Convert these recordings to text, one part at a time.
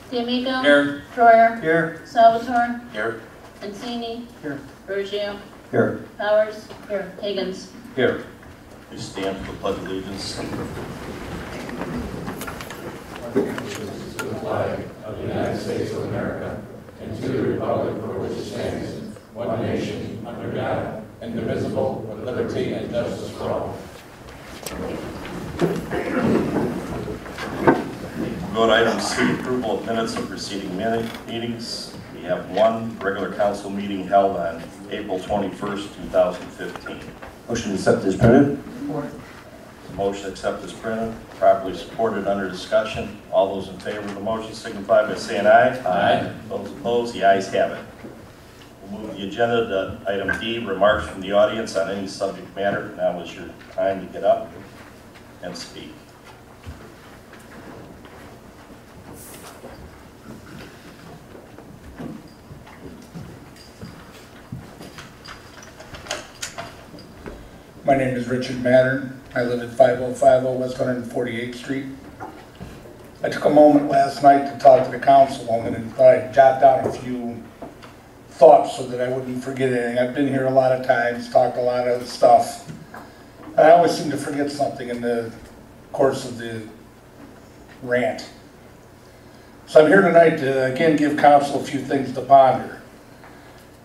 D'Amico. Here. Troyer. Here. Salvatore. Here. Mancini. Here. Bergio. Here. Powers. Here. Higgins. Here. Please stand for the pledge of allegiance. To the flag of the United States of America and to the republic for which it stands, one nation, under God, indivisible, with liberty and justice for all. We'll go to item C, approval of minutes of preceding meetings. We have one regular council meeting held on April 21st, 2015. Motion to accept is printed. Motion to accept is printed, properly supported under discussion. All those in favor of the motion signify by saying aye. Aye. Those opposed, the ayes have it. We'll move the agenda to item D, remarks from the audience on any subject matter. Now is your time to get up and speak. My name is Richard Mattern. I live at 5050 West 148th Street. I took a moment last night to talk to the councilwoman and thought I'd jot down a few thoughts so that I wouldn't forget anything. I've been here a lot of times, talked a lot of stuff, and I always seem to forget something in the course of the rant. So I'm here tonight to again give council a few things to ponder.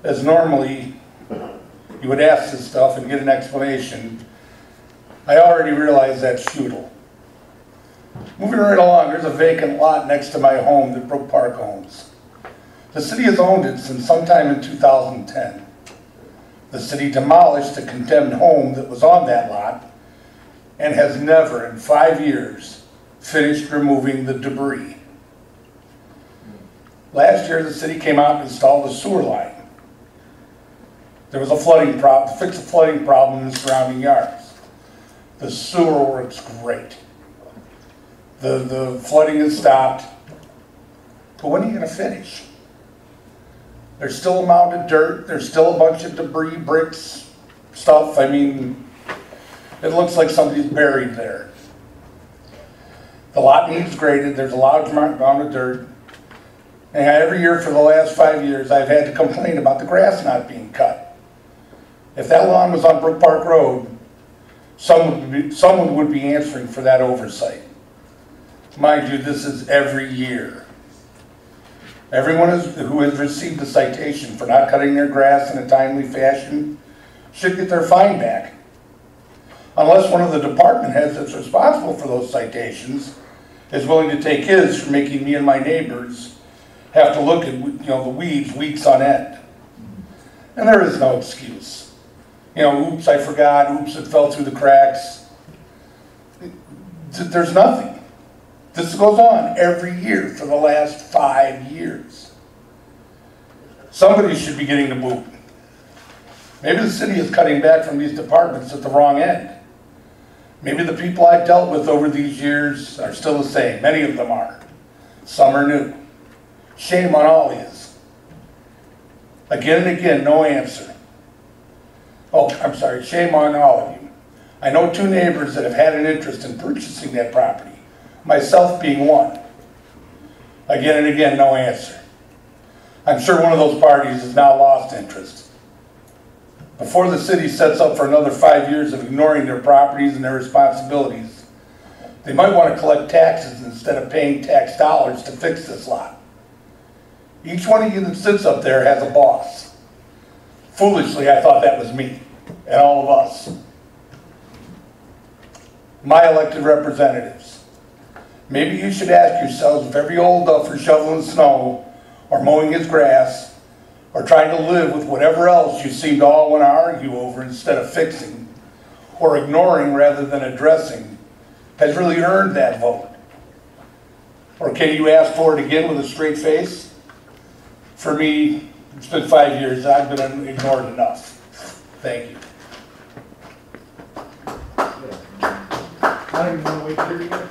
As normally, you would ask this stuff and get an explanation. I already realize that's futile. Moving right along, there's a vacant lot next to my home that Brook Park owns. The city has owned it since sometime in 2010. The city demolished a condemned home that was on that lot and has never in 5 years finished removing the debris. Last year, the city came out and installed a sewer line. There was a flooding problem, fixed a flooding problem in the surrounding yards. The sewer works great. The flooding has stopped. But when are you going to finish? There's still a mound of dirt. There's still a bunch of debris, bricks, stuff. I mean, it looks like somebody's buried there. The lot needs graded. There's a large amount of dirt. And every year for the last 5 years, I've had to complain about the grass not being cut. If that lawn was on Brook Park Road, someone would be answering for that oversight. Mind you, this is every year. Everyone who has received a citation for not cutting their grass in a timely fashion should get their fine back. Unless one of the department heads that's responsible for those citations is willing to take his for making me and my neighbors have to look at the weeds weeks on end. And there is no excuse. Oops, I forgot, oops, it fell through the cracks. There's nothing. This goes on every year for the last 5 years. Somebody should be getting the boot. Maybe the city is cutting back from these departments at the wrong end. Maybe the people I've dealt with over these years are still the same. Many of them are. Some are new. Shame on all of you. Again and again, no answer. Oh, I'm sorry, shame on all of you. I know 2 neighbors that have had an interest in purchasing that property, myself being one. Again and again, no answer. I'm sure one of those parties has now lost interest. Before the city sets up for another 5 years of ignoring their properties and their responsibilities, they might want to collect taxes instead of paying tax dollars to fix this lot. Each one of you that sits up there has a boss. Foolishly, I thought that was me and all of us. My elected representatives. Maybe you should ask yourselves if every old duffer shoveling snow or mowing his grass or trying to live with whatever else you seem to all want to argue over instead of fixing or ignoring rather than addressing has really earned that vote. Or can you ask for it again with a straight face? For me, it's been 5 years. I've been ignored enough. Thank you. I don't even want to wait till you get.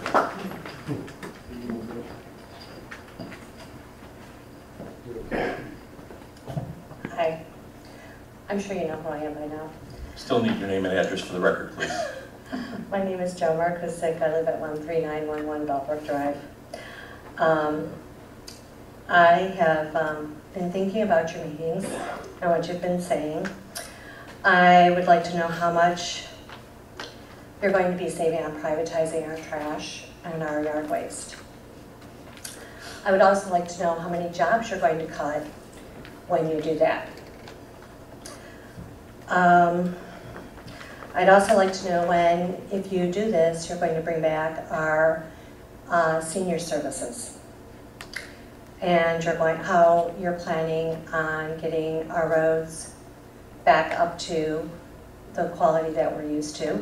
Hi. I'm sure you know who I am by now. Still need your name and address for the record, please. My name is Jo Markusik. I live at 13911 Bellbrook Drive. I have been thinking about your meetings and what you've been saying. I would like to know how much you're going to be saving on privatizing our trash and our yard waste. I would also like to know how many jobs you're going to cut when you do that. I'd also like to know when, if you do this, you're going to bring back our senior services. And how you're planning on getting our roads back up to the quality that we're used to.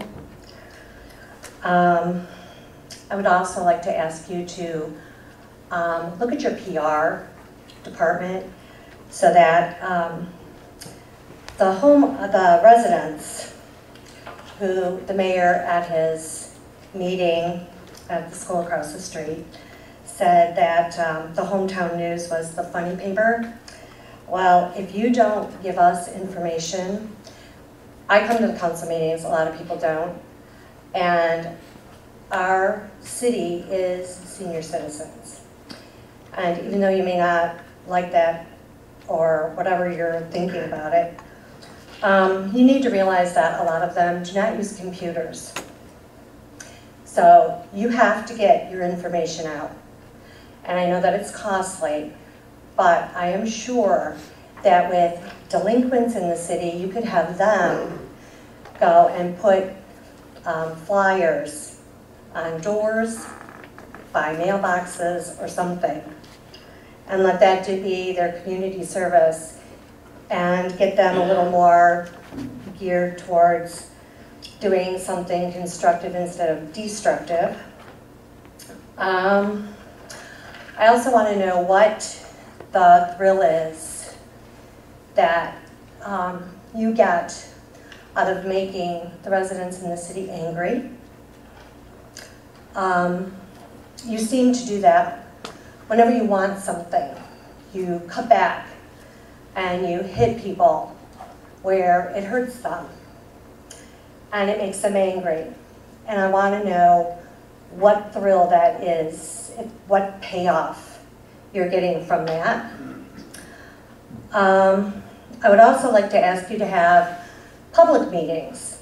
I would also like to ask you to look at your PR department so that the residents who the mayor at his meeting at the school across the street said that the hometown news was the funny paper. Well, if you don't give us information, I come to the council meetings, a lot of people don't, and our city is senior citizens. And even though you may not like that or whatever you're thinking about it, you need to realize that a lot of them do not use computers. So you have to get your information out. And I know that it's costly, but I am sure that with delinquents in the city, you could have them go and put flyers on doors, by mailboxes or something, and let that be their community service and get them a little more geared towards doing something constructive instead of destructive. I also want to know what the thrill is that you get out of making the residents in the city angry. You seem to do that whenever you want something. You cut back and you hit people where it hurts them and it makes them angry. And I want to know what thrill that is, what payoff you're getting from that. I would also like to ask you to have public meetings.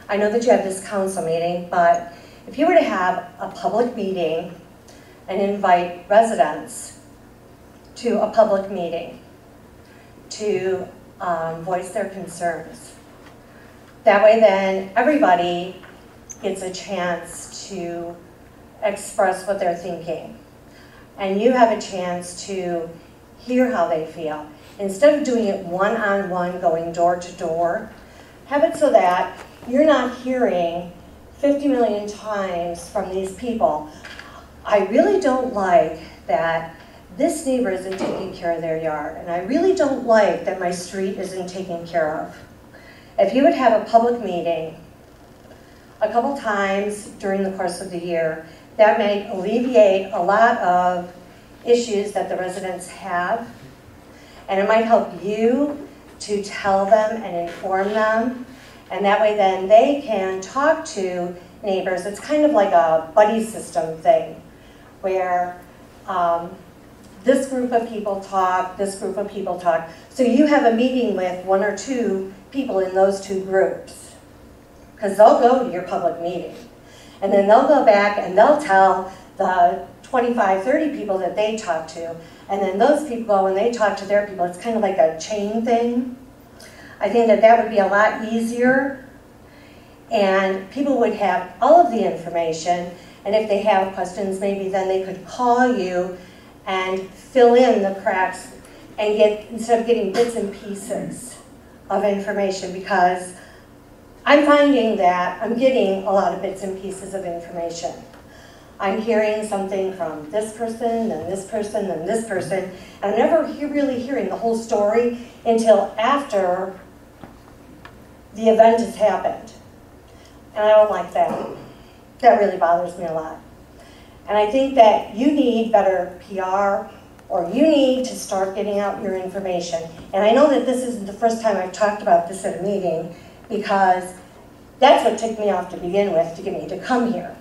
I know that you have this council meeting, but if you were to have a public meeting and invite residents to a public meeting to voice their concerns, that way then everybody gets a chance to express what they're thinking. And you have a chance to hear how they feel. Instead of doing it one-on-one, going door to door, have it so that you're not hearing 50 million times from these people, I really don't like that this neighbor isn't taking care of their yard, and I really don't like that my street isn't taken care of. If you would have a public meeting a couple times during the course of the year, that may alleviate a lot of issues that the residents have, and it might help you to tell them and inform them, and that way then they can talk to neighbors. It's kind of like a buddy system thing, where this group of people talk, this group of people talk. So you have a meeting with one or two people in those two groups, because they'll go to your public meeting. And then they'll go back and they'll tell the 25, 30 people that they talk to. And then those people go and they talk to their people. It's kind of like a chain thing. I think that that would be a lot easier. And people would have all of the information. And if they have questions, maybe then they could call you and fill in the cracks and get, instead of getting bits and pieces of information, because I'm finding that I'm getting a lot of bits and pieces of information. I'm hearing something from this person, then this person, then this person, and I'm never really hearing the whole story until after the event has happened. And I don't like that. That really bothers me a lot. And I think that you need better PR, or you need to start getting out your information. And I know that this isn't the first time I've talked about this at a meeting, because that's what ticked me off to begin with, to get me to come here.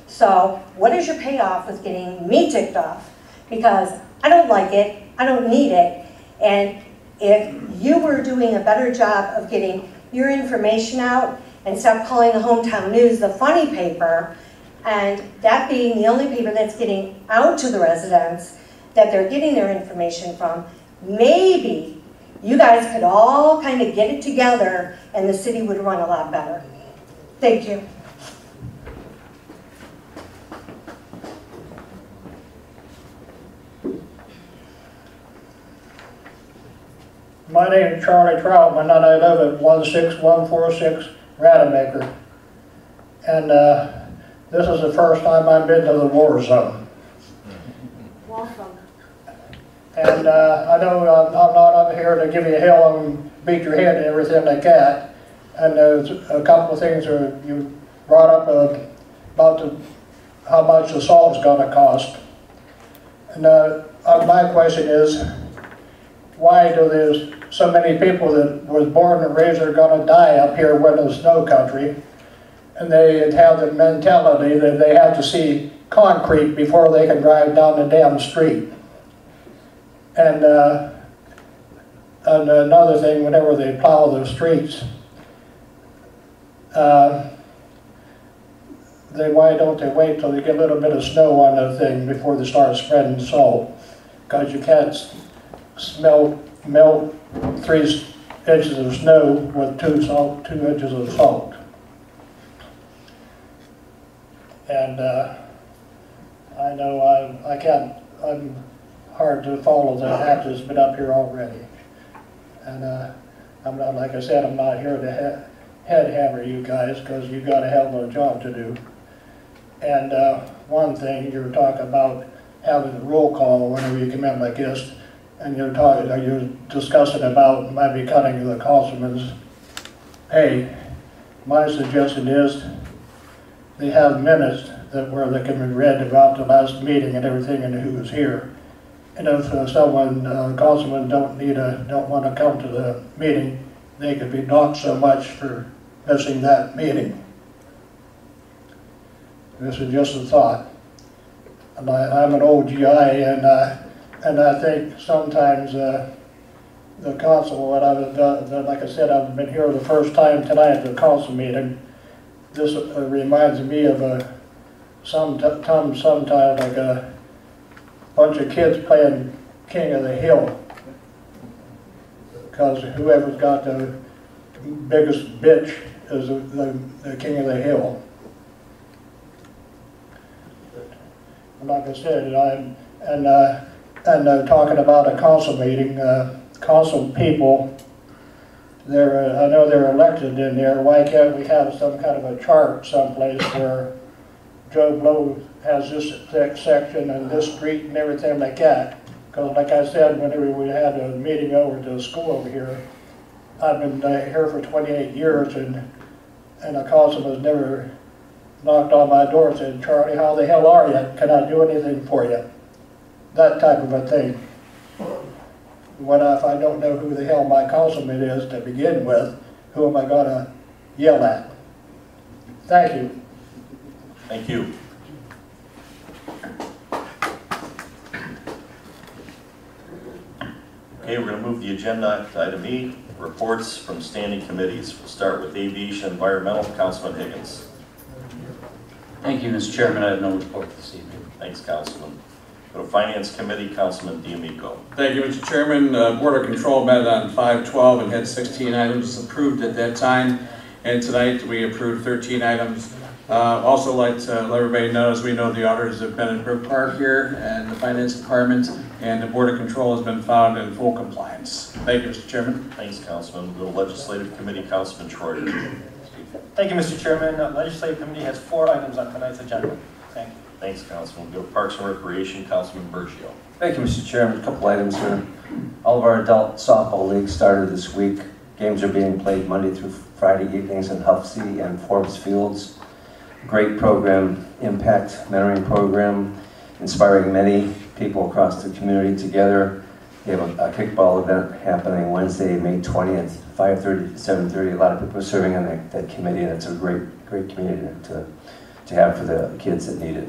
So what is your payoff with getting me ticked off because I don't like it, I don't need it, and if you were doing a better job of getting your information out and stop calling the hometown news the funny paper, and that being the only paper that's getting out to the residents that they're getting their information from, maybe you guys could all kind of get it together and the city would run a lot better. Thank you. My name is Charlie Troutman, and I live at 16146 Rademacher. And this is the first time I've been to the war zone. Welcome. And I know I'm not up here to give you hell and beat your head and everything like that. And there's a couple of things that you brought up about how much the salt's going to cost. And my question is, why do there's so many people that was born and raised are going to die up here when it's snow country, and they have the mentality that they have to see concrete before they can drive down the damn street. And another thing, whenever they plow the streets, why don't they wait till they get a little bit of snow on the thing before they start spreading salt? Because you can't melt 3 inches of snow with 2 inches of salt. And I know I'm hard to follow the act that's been up here already. And I'm not, like I said, I'm not here to head hammer you guys, because you've got a hell of a job to do. And one thing, you were talking about having a roll call whenever you come in like this, and you're discussing about maybe cutting the councilman's pay. My suggestion is they have minutes where they can be read about the last meeting and everything and who was here. And if councilman don't want to come to the meeting, they could be docked so much for missing that meeting. This is just a thought. And I'm an old GI, and I think sometimes the council, like I said, I've been here the first time tonight at the council meeting. This reminds me of sometime like a bunch of kids playing King of the Hill. Because whoever's got the biggest bitch is the King of the Hill. And like I said, talking about a council meeting, council people, I know they're elected in there. Why can't we have some kind of a chart someplace where Joe Blow has this section and this street and everything like that? Because like I said, whenever we had a meeting over to the school over here, I've been here for 28 years, and a councilman's never knocked on my door and said, "Charlie, how the hell are you? Can I do anything for you?" That type of a thing. What if I don't know who the hell my councilman is to begin with? Who am I going to yell at? Thank you. Thank you. Okay, we're going to move the agenda to item E, reports from standing committees. We'll start with Aviation Environmental, Councilman Higgins. Thank you, Mr. Chairman. I have no report this evening. Thanks, Councilman. Go to Finance Committee, Councilman D'Amico. Thank you, Mr. Chairman. Board of Control met on 5/12 and had 16 items approved at that time. And tonight we approved 13 items. Also like to let everybody know, as we know, the auditors have been in Brook Park here and the Finance Department, and the Board of Control has been found in full compliance. Thank you, Mr. Chairman. Thanks, Councilman. Go to Legislative Committee, Councilman Schroeder. Thank you, Mr. Chairman. Legislative Committee has 4 items on tonight's agenda. Thank you. Thanks, Councilman. Go to Parks and Recreation, Councilman Bergio. Thank you, Mr. Chairman. A couple items here. All of our adult softball leagues started this week. Games are being played Monday through Friday evenings in Huffsey and Forbes Fields. Great program, impact mentoring program, inspiring many people across the community together. We have a kickball event happening Wednesday, May 20th, 5:30 to 7:30. A lot of people are serving on that committee, and it's a great community to have for the kids that need it.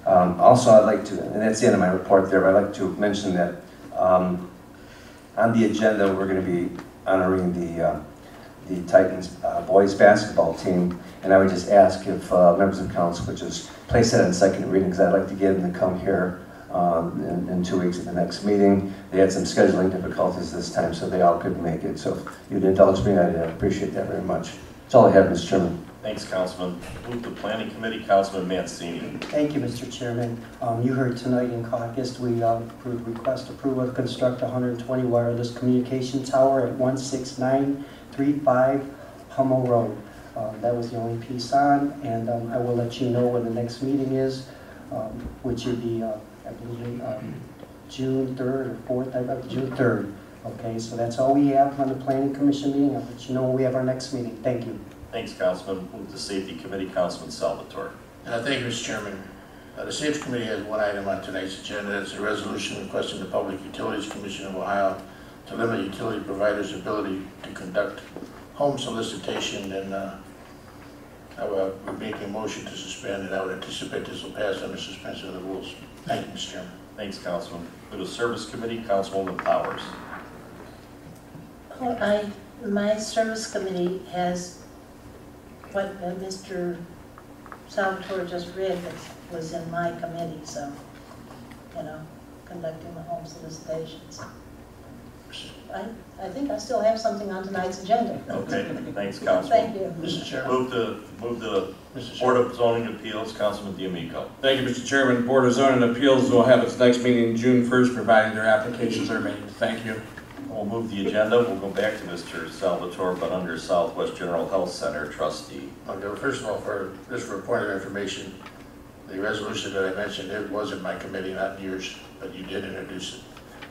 Also, I'd like to, and that's the end of my report there, but I'd like to mention that on the agenda, we're going to be honoring the Titans boys basketball team, and I would just ask if members of council would just place that on second reading, because I'd like to get them to come here in 2 weeks at the next meeting. They had some scheduling difficulties this time, so they all couldn't make it. So if you'd indulge me, I'd appreciate that very much. That's all I have, Mr. Chairman. Thanks, Councilman. Move to Planning Committee, Councilman Mancini. Thank you, Mr. Chairman. You heard tonight in caucus, we approved request approval to construct a 120 wireless communication tower at 16935 Hummel Road. That was the only piece on, and I will let you know when the next meeting is, which would be, I believe, June 3rd or 4th, June 3rd. Okay, so that's all we have on the Planning Commission meeting. I'll let you know when we have our next meeting. Thank you. Thanks, Councilman. Move to Safety Committee, Councilman Salvatore. Thank you, Mr. Chairman. The Safety Committee has one item on tonight's agenda. It's a resolution requesting the Public Utilities Commission of Ohio to limit utility providers' ability to conduct home solicitation, and I will make a motion to suspend, and I would anticipate this will pass under suspension of the rules. Thank you, Mr. Chairman. Thanks, Councilman. Go to Service Committee, Councilwoman Powers. Well, my service committee has what Mr. Salvatore just read was in my committee, so, conducting the home solicitations. I think I still have something on tonight's agenda. Okay, thanks, Councilman. Thank you. Mr. Chairman. Move to Board of Zoning Appeals, Councilman D'Amico. Thank you, Mr. Chairman. Board of Zoning Appeals will have its next meeting June 1st, providing their applications are made. Thank you. We'll move the agenda. We'll go back to Mr. Salvatore, but under Southwest General Health Center trustee. Okay, first of all, for a point of information, the resolution that I mentioned, it was in my committee, not yours, but you did introduce it.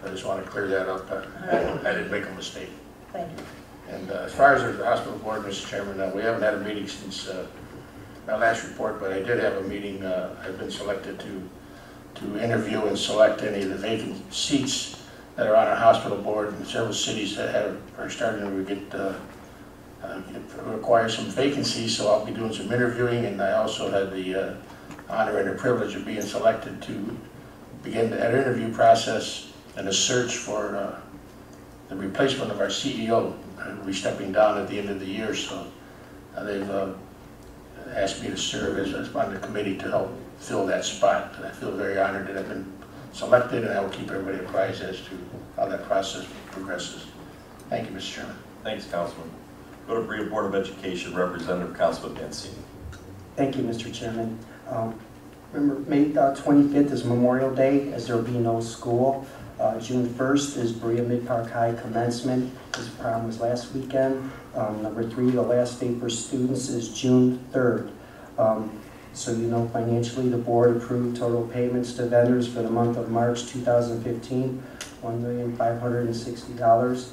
I just want to clear that up. I didn't make a mistake. Thank you. And as far as the hospital board, Mr. Chairman, we haven't had a meeting since my last report, but I did have a meeting. I've been selected to interview and select any of the vacant seats that are on our hospital board in several cities that are starting to require some vacancies. So I'll be doing some interviewing, and I also had the honor and the privilege of being selected to begin that interview process and a search for the replacement of our CEO. We'll be stepping down at the end of the year, so they've asked me to serve as on the committee to help fill that spot. And I feel very honored that I've been selected, and I will keep everybody apprised as to how that process progresses. Thank you, Mr. Chairman. Thanks, Councilman. Go to Berea Board of Education, Representative Councilman Mancini. Thank you, Mr. Chairman. Remember, May 25th is Memorial Day, as there will be no school. June 1st is Berea Mid-Park High commencement. This prom was last weekend. Number 3, the last day for students is June 3rd. So financially, the board approved total payments to vendors for the month of March 2015, $1,560.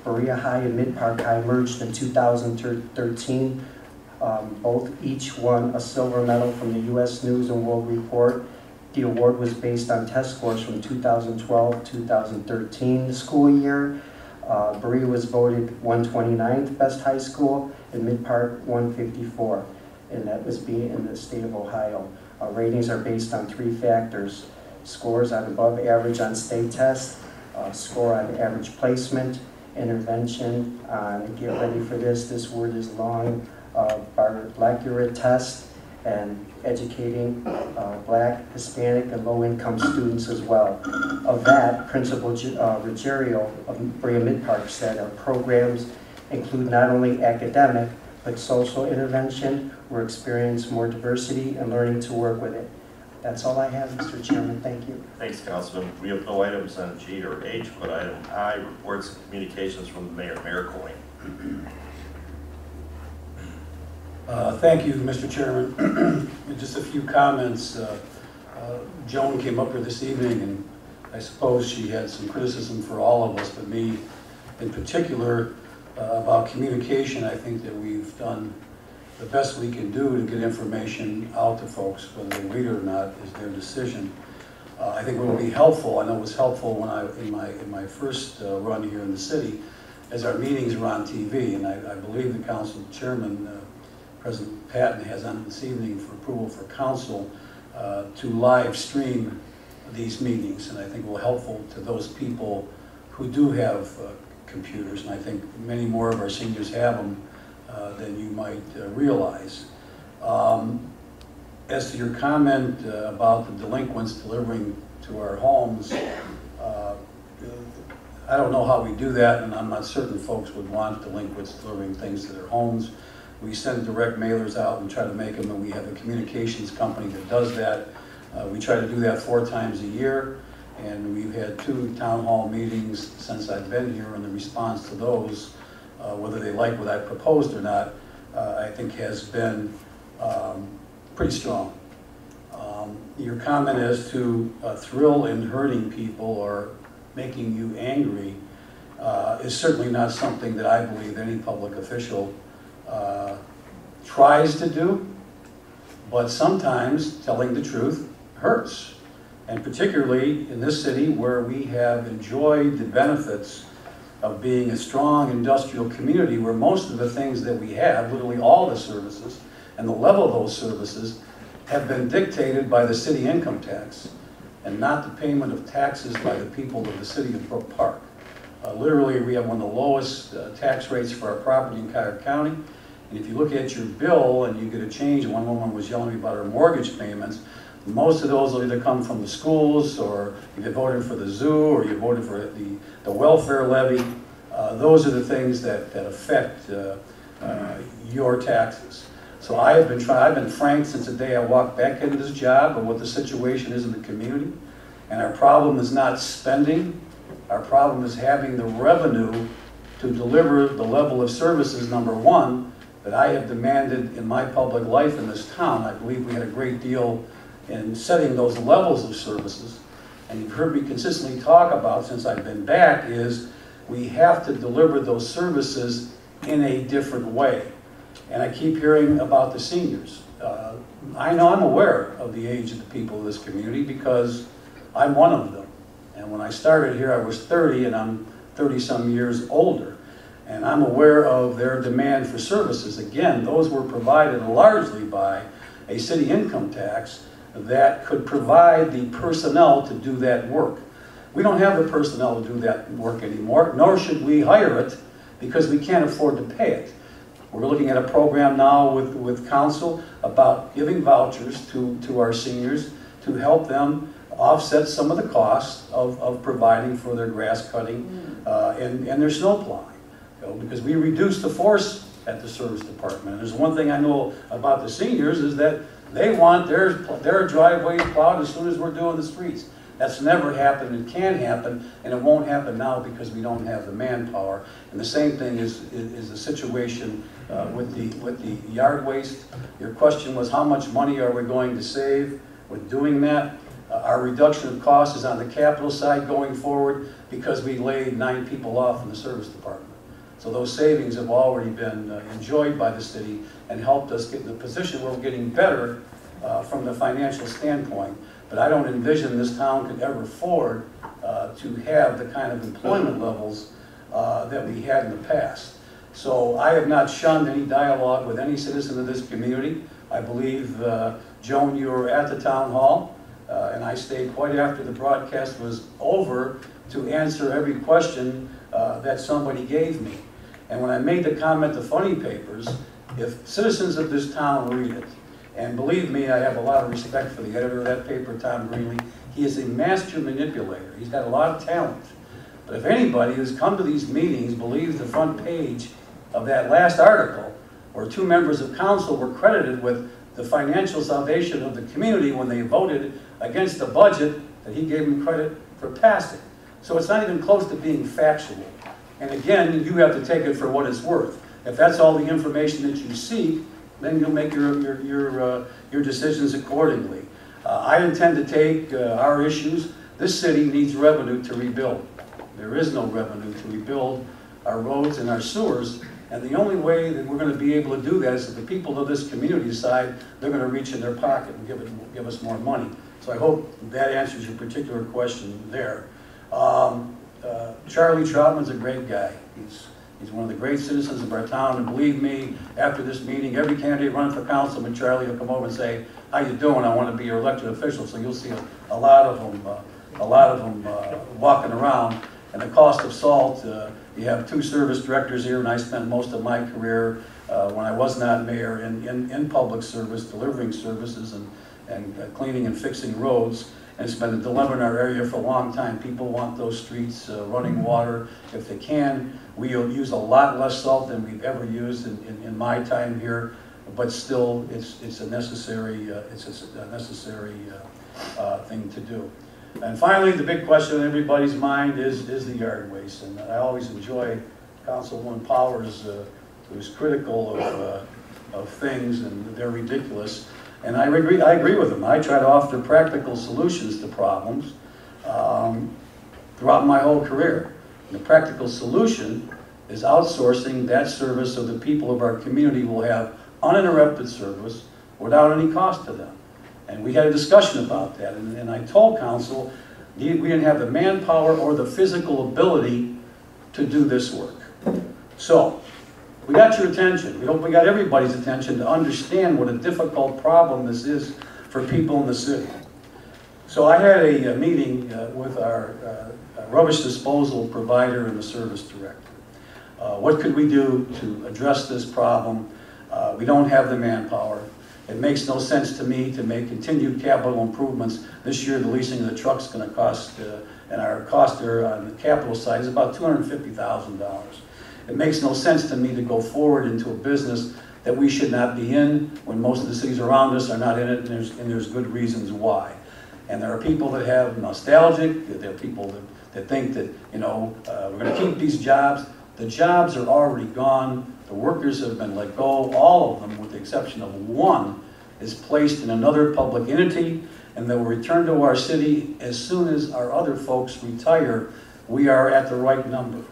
Berea High and Mid-Park High merged in 2013. Each won a silver medal from the U.S. News and World Report. The award was based on test scores from 2012-2013 school year. Berea was voted 129th best high school, and Mid-Park 154. And that was being in the state of Ohio. Ratings are based on 3 factors: scores on above average on state tests, score on average placement, intervention on, get ready for this word is long, Black-Urate test, and educating Black, Hispanic, and low-income students as well. Of that, Principal Ruggiero of Berea Mid-Park said our programs include not only academic, but social intervention. We're experiencing more diversity and learning to work with it. That's all I have, Mr. Chairman. Thank you. Thanks, Councilman. We have no items on G or H, but item I, reports and communications from the mayor. Mayor Coyne. Thank you, Mr. Chairman. Just a few comments. Joan came up here this evening, and I suppose she had some criticism for all of us, but me in particular, about communication. I think that we've done the best we can do to get information out to folks. Whether they read it or not is their decision. I think what will be helpful, I know it was helpful when in my first run here in the city, as our meetings were on TV, and I believe the council chairman, President Patton, has on this evening for approval for council to live stream these meetings, and I think will helpful to those people who do have computers, and I think many more of our seniors have them than you might realize. As to your comment about the delinquents delivering to our homes, I don't know how we do that, and I'm not certain folks would want delinquents delivering things to their homes. We send direct mailers out and try to make them, and we have a communications company that does that. We try to do that 4 times a year, and we've had 2 town hall meetings since I've been here, and the response to those, whether they like what I proposed or not, I think has been pretty strong. Your comment as to thrill in hurting people or making you angry is certainly not something that I believe any public official tries to do, but sometimes telling the truth hurts. And particularly in this city where we have enjoyed the benefits of being a strong industrial community, where most of the things that we have, literally all the services and the level of those services, have been dictated by the city income tax and not the payment of taxes by the people of the city of Brook Park. Literally, we have one of the lowest tax rates for our property in Cuyahoga County. And if you look at your bill and you get a change, one woman was yelling about her mortgage payments, most of those will either come from the schools, or if you voted for the zoo, or you voted for the welfare levy. Those are the things that affect your taxes. So I've been frank since the day I walked back into this job of what the situation is in the community. And our problem is not spending. Our problem is having the revenue to deliver the level of services, number one, that I have demanded in my public life in this town. I believe we had a great deal in setting those levels of services. And you've heard me consistently talk about, since I've been back, is we have to deliver those services in a different way. And I keep hearing about the seniors. I know I'm aware of the age of the people of this community because I'm one of them. And when I started here, I was 30, and I'm 30-some years older. And I'm aware of their demand for services. Again, those were provided largely by a city income tax that could provide the personnel to do that work. We don't have the personnel to do that work anymore, nor should we hire it because we can't afford to pay it. We're looking at a program now with council about giving vouchers to our seniors to help them offset some of the costs of providing for their grass cutting and their snow plowing. Because we reduce the force at the service department. And there's one thing I know about the seniors is that they want their driveways plowed as soon as we're doing the streets. That's never happened. It can happen, and it won't happen now because we don't have the manpower. And the same thing is the situation with the yard waste. Your question was how much money are we going to save with doing that? Our reduction of costs is on the capital side going forward because we laid 9 people off in the service department. So those savings have already been enjoyed by the city and helped us get in the position where we're getting better from the financial standpoint. But I don't envision this town could ever afford to have the kind of employment levels that we had in the past. So I have not shunned any dialogue with any citizen of this community. I believe, Joan, you were at the town hall, and I stayed quite after the broadcast was over to answer every question that somebody gave me. And when I made the comment to funny papers, if citizens of this town read it, and believe me, I have a lot of respect for the editor of that paper, Tom Greenlee. He is a master manipulator. He's got a lot of talent. But if anybody who's come to these meetings believes the front page of that last article, where 2 members of council were credited with the financial salvation of the community when they voted against the budget that he gave them credit for passing. So it's not even close to being factual. And again, you have to take it for what it's worth. If that's all the information that you seek, then you'll make your decisions accordingly. I intend to take our issues. This city needs revenue to rebuild. There is no revenue to rebuild our roads and our sewers, and the only way that we're going to be able to do that is if the people of this community decide they're going to reach in their pocket and give us more money. So I hope that answers your particular question there. Charlie Troutman's a great guy. He's one of the great citizens of our town, and believe me, after this meeting, every candidate running for councilman, Charlie will come over and say, how you doing? I want to be your elected official. So you'll see a lot of them walking around. And the cost of salt, you have 2 service directors here, and I spent most of my career when I was not mayor in public service, delivering services and cleaning and fixing roads. And it's been a dilemma in our area for a long time. People want those streets running water if they can. We'll use a lot less salt than we've ever used in my time here, but still it's a necessary thing to do. And finally, the big question in everybody's mind is the yard waste. And I always enjoy Councilwoman Powers, who's critical of things, and they're ridiculous. And I agree with them. I try to offer practical solutions to problems throughout my whole career. And the practical solution is outsourcing that service so the people of our community will have uninterrupted service without any cost to them. And we had a discussion about that, and I told council we didn't have the manpower or the physical ability to do this work. So, we got your attention. We hope we got everybody's attention to understand what a difficult problem this is for people in the city. So I had a meeting with our rubbish disposal provider and the service director. What could we do to address this problem? We don't have the manpower. It makes no sense to me to make continued capital improvements. This year, the leasing of the truck's going to cost, and our cost there on the capital side is about $250,000. It makes no sense to me to go forward into a business that we should not be in when most of the cities around us are not in it, and there's good reasons why. And there are people that have nostalgic, there are people that think that, you know, we're going to keep these jobs. The jobs are already gone. The workers have been let go. All of them, with the exception of one, is placed in another public entity, and they will return to our city as soon as our other folks retire. We are at the right number.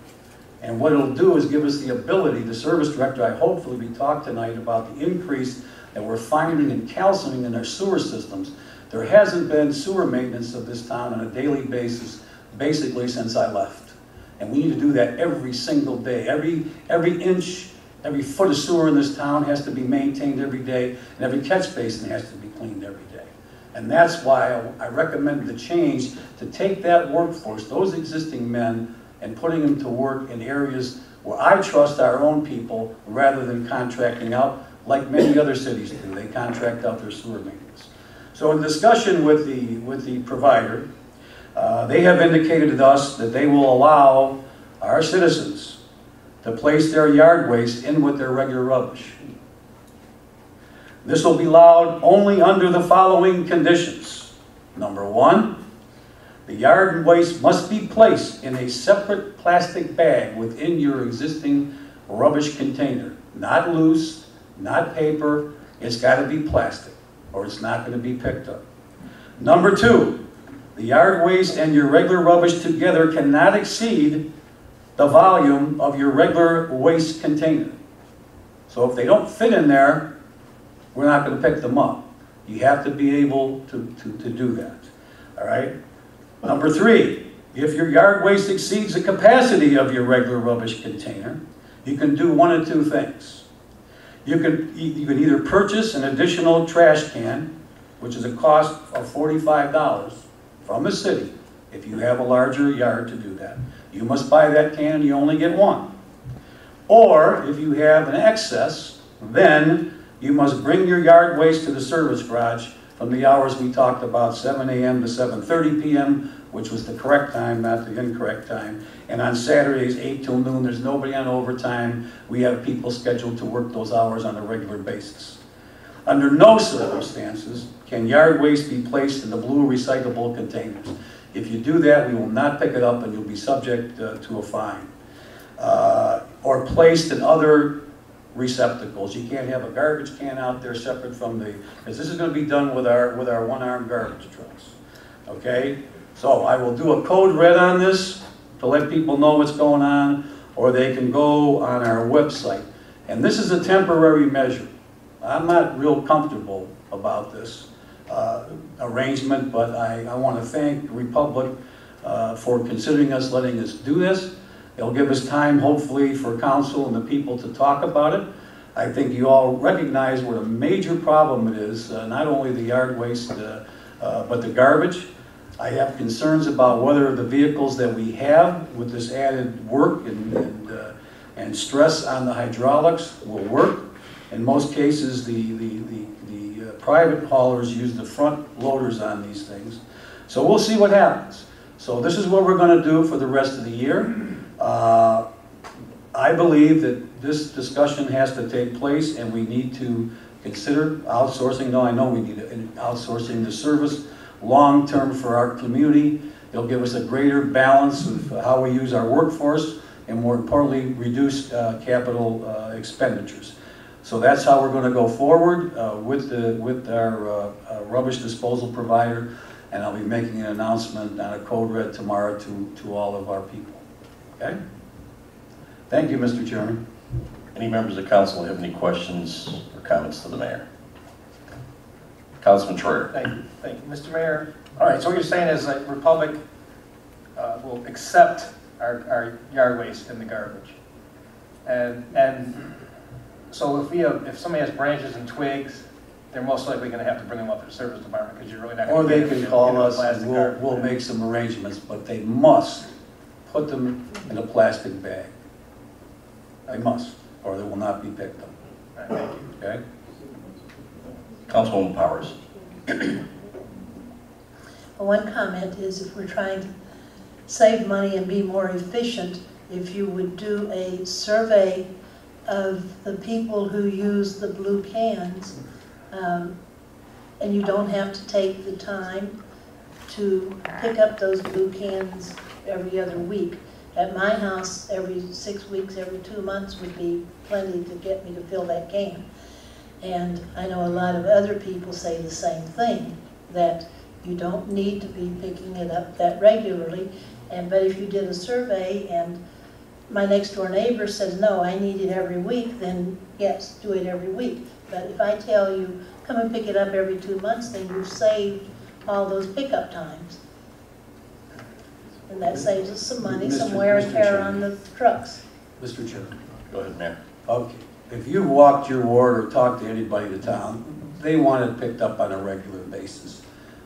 And what it'll do is give us the ability, the service director, I hopefully we talked tonight about the increase that we're finding in calcium in our sewer systems. There hasn't been sewer maintenance of this town on a daily basis, basically since I left. And we need to do that every single day. Every inch, every foot of sewer in this town has to be maintained every day, and every catch basin has to be cleaned every day. And that's why I recommend the change to take that workforce, those existing men, and putting them to work in areas where I trust our own people rather than contracting out like many other cities do. They contract out their sewer maintenance. So in discussion with the provider, they have indicated to us that they will allow our citizens to place their yard waste in with their regular rubbish. This will be allowed only under the following conditions. Number one, the yard waste must be placed in a separate plastic bag within your existing rubbish container. Not loose, not paper, it's got to be plastic, or it's not going to be picked up. Number two, the yard waste and your regular rubbish together cannot exceed the volume of your regular waste container. So if they don't fit in there, we're not going to pick them up. You have to be able to do that. All right? Number three, if your yard waste exceeds the capacity of your regular rubbish container, you can do one of two things. You can either purchase an additional trash can, which is a cost of $45 from the city, if you have a larger yard to do that. You must buy that can and you only get one. Or if you have an excess, then you must bring your yard waste to the service garage from the hours we talked about, 7 a.m. to 7:30 p.m., which was the correct time, not the incorrect time. And on Saturdays, 8 till noon, there's nobody on overtime. We have people scheduled to work those hours on a regular basis. Under no circumstances can yard waste be placed in the blue recyclable containers. If you do that, we will not pick it up and you'll be subject to a fine. Or placed in other receptacles. You can't have a garbage can out there separate from because this is going to be done with our one-arm garbage trucks. Okay? So I will do a code red on this to let people know what's going on, or they can go on our website. And this is a temporary measure. I'm not real comfortable about this arrangement, but I want to thank the Republic for considering us, letting us do this. It'll give us time, hopefully, for council and the people to talk about it. I think you all recognize what a major problem it is, not only the yard waste, but the garbage. I have concerns about whether the vehicles that we have with this added work and stress on the hydraulics will work. In most cases, the private haulers use the front loaders on these things. So we'll see what happens. So this is what we're going to do for the rest of the year. I believe that this discussion has to take place and we need to consider outsourcing. No, I know we need outsourcing the service long-term for our community. It'll give us a greater balance of how we use our workforce and, more importantly, reduce capital expenditures. So that's how we're going to go forward with our rubbish disposal provider, and I'll be making an announcement on a code red tomorrow to all of our people. Okay? Thank you, Mr. Chairman. Any members of council have any questions or comments to the mayor? Councilman Troyer. Thank you, Mr. Mayor. All right, so what you're saying is that Republic will accept our yard waste in the garbage, and so if somebody has branches and twigs, they're most likely going to have to bring them up to the service department because you're really not Or going to. they can call us and we'll make some arrangements, but they must put them in a plastic bag. They must, or they will not be picked up. All right, thank you. Okay? Councilwoman Powers. Well, one comment is if we're trying to save money and be more efficient, if you would do a survey of the people who use the blue cans, and you don't have to take the time to pick up those blue cans every other week. At my house, every 6 weeks, every 2 months would be plenty to get me to fill that can. And I know a lot of other people say the same thing, that you don't need to be picking it up that regularly. But if you did a survey and my next door neighbor says, no, I need it every week, then yes, do it every week. But if I tell you, come and pick it up every 2 months, then you've saved all those pickup times. And that saves us some money, some wear and tear on the trucks. Mr. Chairman. Go ahead, Mayor. Okay. If you walked your ward or talked to anybody in town, they want it picked up on a regular basis.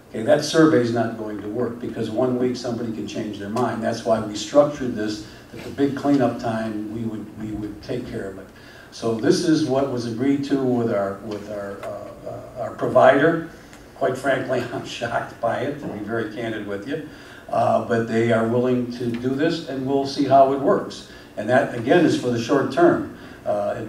Okay, that survey's not going to work because 1 week somebody can change their mind. That's why we structured this, that the big cleanup time, we would take care of it. So this is what was agreed to with our provider. Quite frankly, I'm shocked by it, to be very candid with you. But they are willing to do this, and we'll see how it works. And that, again, is for the short term.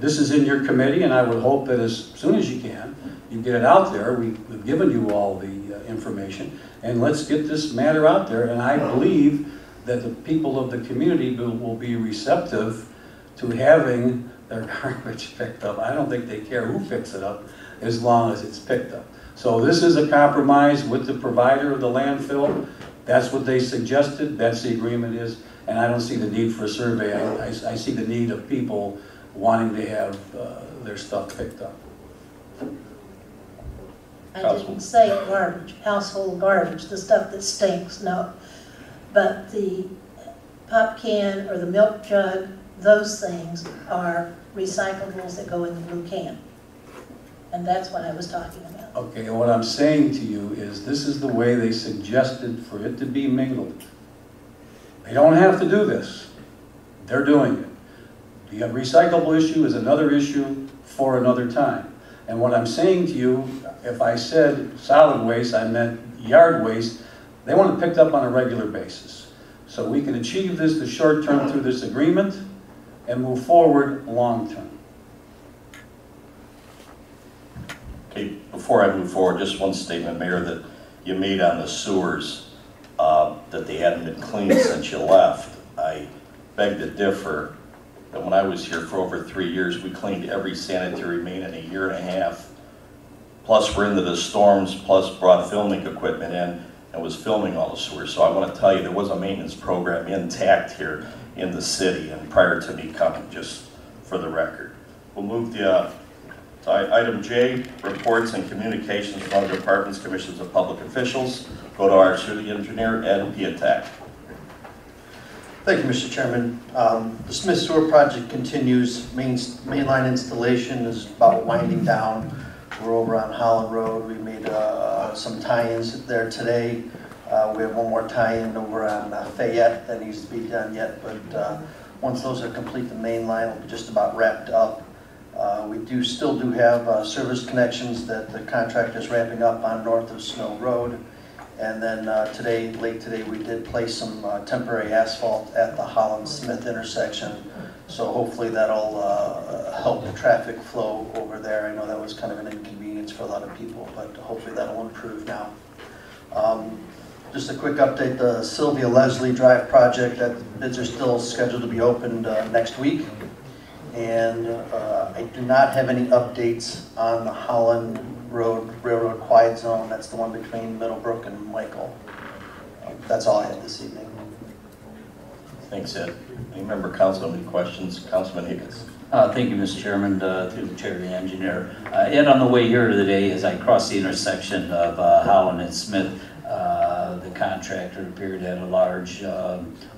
This is in your committee, and I would hope that as soon as you can, you get it out there. We've given you all the information, and let's get this matter out there. And I believe that the people of the community will be receptive to having their garbage picked up. I don't think they care who picks it up as long as it's picked up. So this is a compromise with the provider of the landfill. That's what they suggested. That's the agreement is. And I don't see the need for a survey. I see the need of people wanting to have their stuff picked up. I didn't say garbage, household garbage, the stuff that stinks, no. But the pop can or the milk jug, those things are recyclables that go in the blue can. And that's what I was talking about. Okay, and what I'm saying to you is this is the way they suggested for it to be mingled. They don't have to do this. They're doing it. The recyclable issue is another issue for another time. And what I'm saying to you, if I said solid waste, I meant yard waste. They want it picked up on a regular basis. So we can achieve this the short term through this agreement and move forward long term. Okay, before I move forward, just one statement, Mayor, that you made on the sewers, that they hadn't been cleaned since you left. I beg to differ. That when I was here for over 3 years, we cleaned every sanitary main in a year and a half. Plus, we're into the storms, plus brought filming equipment in and was filming all the sewers. So I want to tell you, there was a maintenance program intact here in the city and prior to me coming, just for the record. We'll move to item J, reports and communications from other departments, commissions of public officials. Go to our city engineer, Ed Piatek. Thank you, Mr. Chairman. The Smith Sewer project continues. Mainline installation is about winding down. We're over on Holland Road. We made some tie-ins there today. We have one more tie-in over on Fayette that needs to be done yet, but once those are complete, the main line will be just about wrapped up. We still do have service connections that the contractor is wrapping up on north of Snow Road. And then late today, we did place some temporary asphalt at the Holland-Smith intersection. So hopefully that'll help the traffic flow over there. I know that was kind of an inconvenience for a lot of people, but hopefully that'll improve now. Just a quick update, the Sylvia Leslie Drive project, that bids are still scheduled to be opened next week. And I do not have any updates on the Holland Road Railroad Quiet Zone. That's the one between Middlebrook and Michael. That's all I had this evening. Thanks, Ed. Any member council have any questions? Councilman Higgins. Thank you, Mr. Chairman, through the chair to the engineer. Ed, on the way here today, as I crossed the intersection of Holland and Smith, the contractor appeared to have a large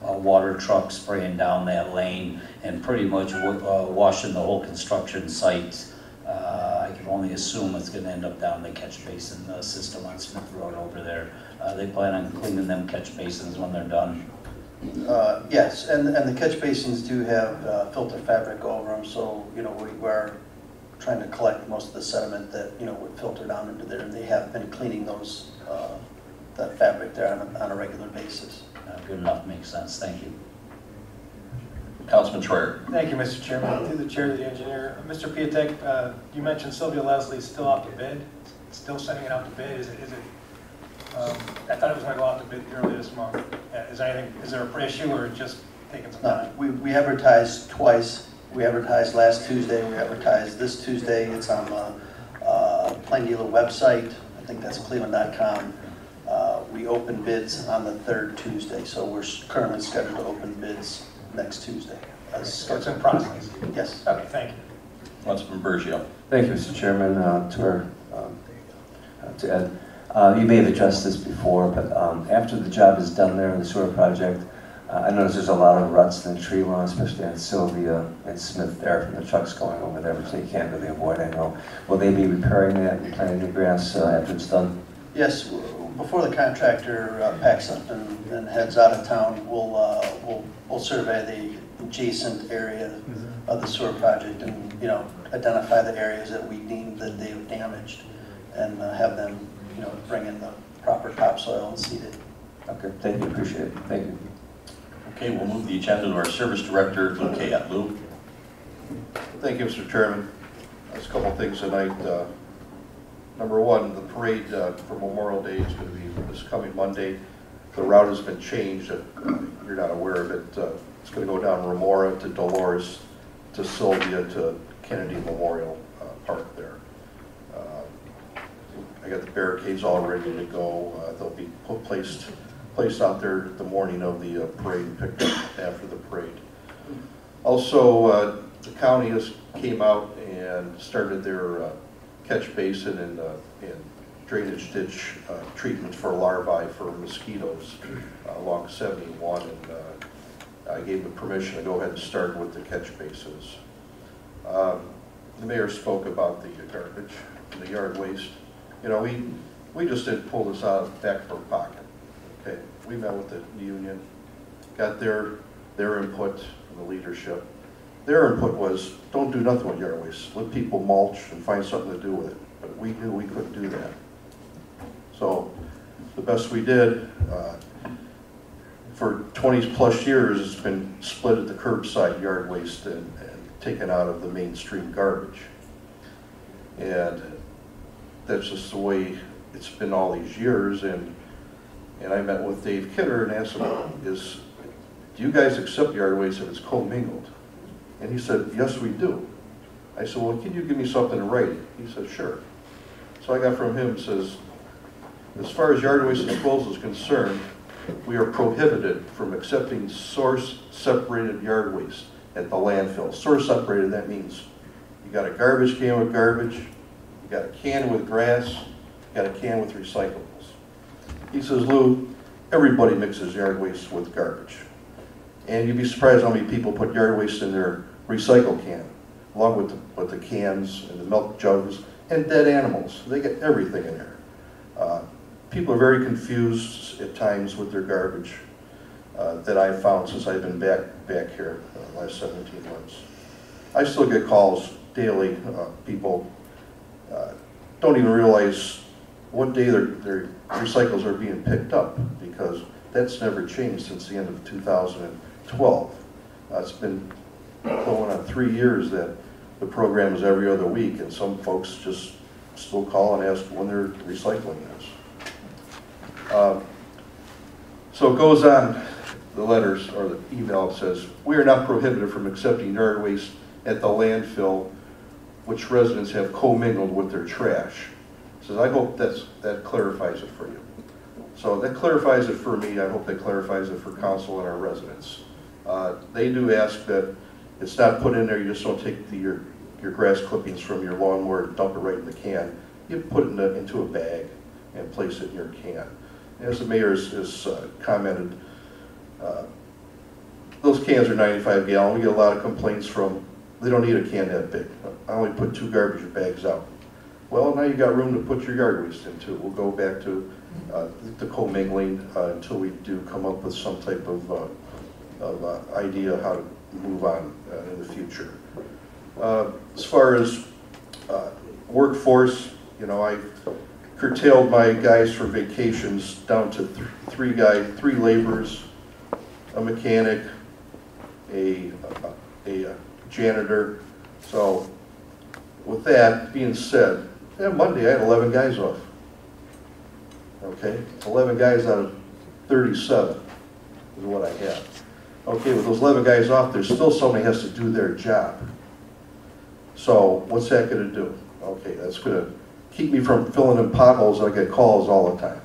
water truck spraying down that lane and pretty much washing the whole construction site. I can only assume it's going to end up down the catch basin system on Smith Road over there. They plan on cleaning them catch basins when they're done. Yes, and the catch basins do have filter fabric over them, so we're trying to collect most of the sediment that would filter down into there, and they have been cleaning those that fabric there on a regular basis. Good enough, makes sense. Thank you. Councilman Schreier. Thank you, Mr. Chairman. Through the chair to the engineer. Mr. Piatek, you mentioned Sylvia Leslie is still out to bid. Still sending it out to bid. Is it? I thought it was going to go out to bid early this month. Is there an issue or just taking some time? We advertised twice. We advertised last Tuesday. We advertised this Tuesday. It's on the Plain Dealer website. I think that's cleveland.com. We open bids on the third Tuesday, so we're currently scheduled to open bids next Tuesday. So it's in process? Yes. Okay, thank you. Councilman Bergio. Thank you, Mr. Chairman. To Ed, you may have addressed this before, but after the job is done there in the sewer project, I notice there's a lot of ruts in the tree lawn, especially on Sylvia and Smith there from the trucks going over there, which they can't really avoid, I know. Will they be repairing that and planting the grass after it's done? Yes. Before the contractor packs up and heads out of town, we'll survey the adjacent area of the sewer project and identify the areas that we deem that they've damaged and have them bring in the proper topsoil and seed it. Okay, thank you, appreciate it. Thank you. Okay, we'll move the agenda to our service director, Lou Kayat. Lou. Thank you, Mr. Chairman. There's a couple things tonight. Number one, the parade for Memorial Day is going to be this coming Monday. The route has been changed. You're not aware of it. It's going to go down Remora to Dolores to Sylvia to Kennedy Memorial Park there. I got the barricades all ready to go. They'll be placed out there the morning of the parade and picked up after the parade. Also, the county came out and started their catch basin and drainage ditch treatment for larvae for mosquitoes along 71, and I gave them permission to go ahead and start with the catch basins. The mayor spoke about the garbage and the yard waste. We just didn't pull this out of the back of our pocket. Okay, we met with the union, got their input from the leadership. Their input was, don't do nothing with yard waste. Let people mulch and find something to do with it. But we knew we couldn't do that. So the best we did, for 20 plus years, it's been split at the curbside yard waste and taken out of the mainstream garbage. And that's just the way it's been all these years. And I met with Dave Kidder and asked him, do you guys accept yard waste if it's commingled? And he said, yes, we do. I said, well, can you give me something in writing? He said, sure. So I got from him, says, as far as yard waste disposal is concerned, we are prohibited from accepting source-separated yard waste at the landfill. Source-separated, that means you got a garbage can with garbage, you got a can with grass, you got a can with recyclables. He says, Lou, everybody mixes yard waste with garbage. And you'd be surprised how many people put yard waste in their recycle can, along with the cans and the milk jugs and dead animals. They get everything in there. People are very confused at times with their garbage that I've found since I've been back here the last 17 months. I still get calls daily. People don't even realize what day their recycles are being picked up, because that's never changed since the end of 2012. It's been going on 3 years that the program is every other week, and some folks just still call and ask when they're recycling this. So it goes on, the letters or the email says, "We are not prohibited from accepting yard waste at the landfill which residents have commingled with their trash." It says, I hope that clarifies it for you. So that clarifies it for me. I hope that clarifies it for council and our residents. They do ask that it's not put in there, you just don't take your grass clippings from your lawnmower and dump it right in the can. You put it into a bag and place it in your can. As the mayor has commented, those cans are 95 gallon. We get a lot of complaints from, they don't need a can that big. I only put 2 garbage bags out. Well, now you got room to put your yard waste into. We'll go back to the commingling until we do come up with some type of idea how to move on in the future. As far as workforce, you know, I curtailed my guys for vacations down to 3 laborers, a mechanic, a janitor. So with that being said, yeah, Monday I had 11 guys off. Okay, 11 guys out of 37 is what I had. Okay, with those 11 guys off, there's still somebody has to do their job. So what's that going to do? Okay, that's going to keep me from filling in potholes. I get calls all the time.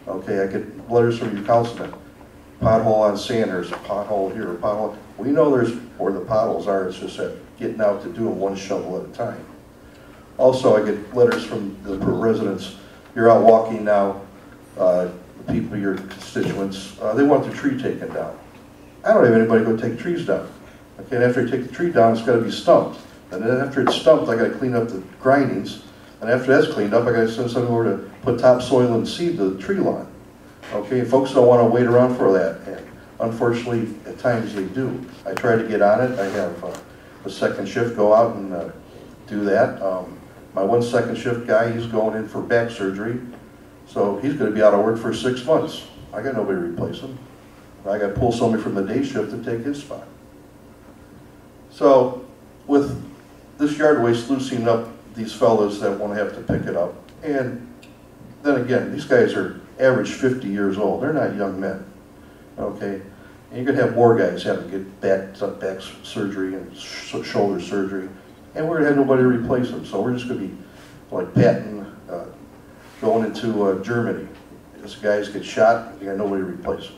Okay, I get letters from your councilman. Pothole on Sanders, a pothole here, a pothole. We know there's where the potholes are. It's just that getting out to do them one shovel at a time. Also, I get letters from the residents. You're out walking now, the people, your constituents, they want their tree taken down. I don't have anybody go take trees down. Okay, and after I take the tree down, it's got to be stumped. And then after it's stumped, I got to clean up the grindings. And after that's cleaned up, I got to send someone over to put topsoil and seed the tree lawn. Okay, folks don't want to wait around for that. And unfortunately, at times they do. I try to get on it. I have a second shift go out and do that. My 1 second shift guy, he's going in for back surgery. So he's going to be out of work for 6 months. I got nobody to replace him. I got to pull somebody from the day shift to take his spot. So with this yard waste loosening up these fellas that won't have to pick it up. And then again, these guys are average 50 years old. They're not young men. Okay? And you're going to have more guys having to get back surgery and shoulder surgery. And we're going to have nobody to replace them. So we're just going to be like Patton going into Germany. These guys get shot, you got nobody to replace them.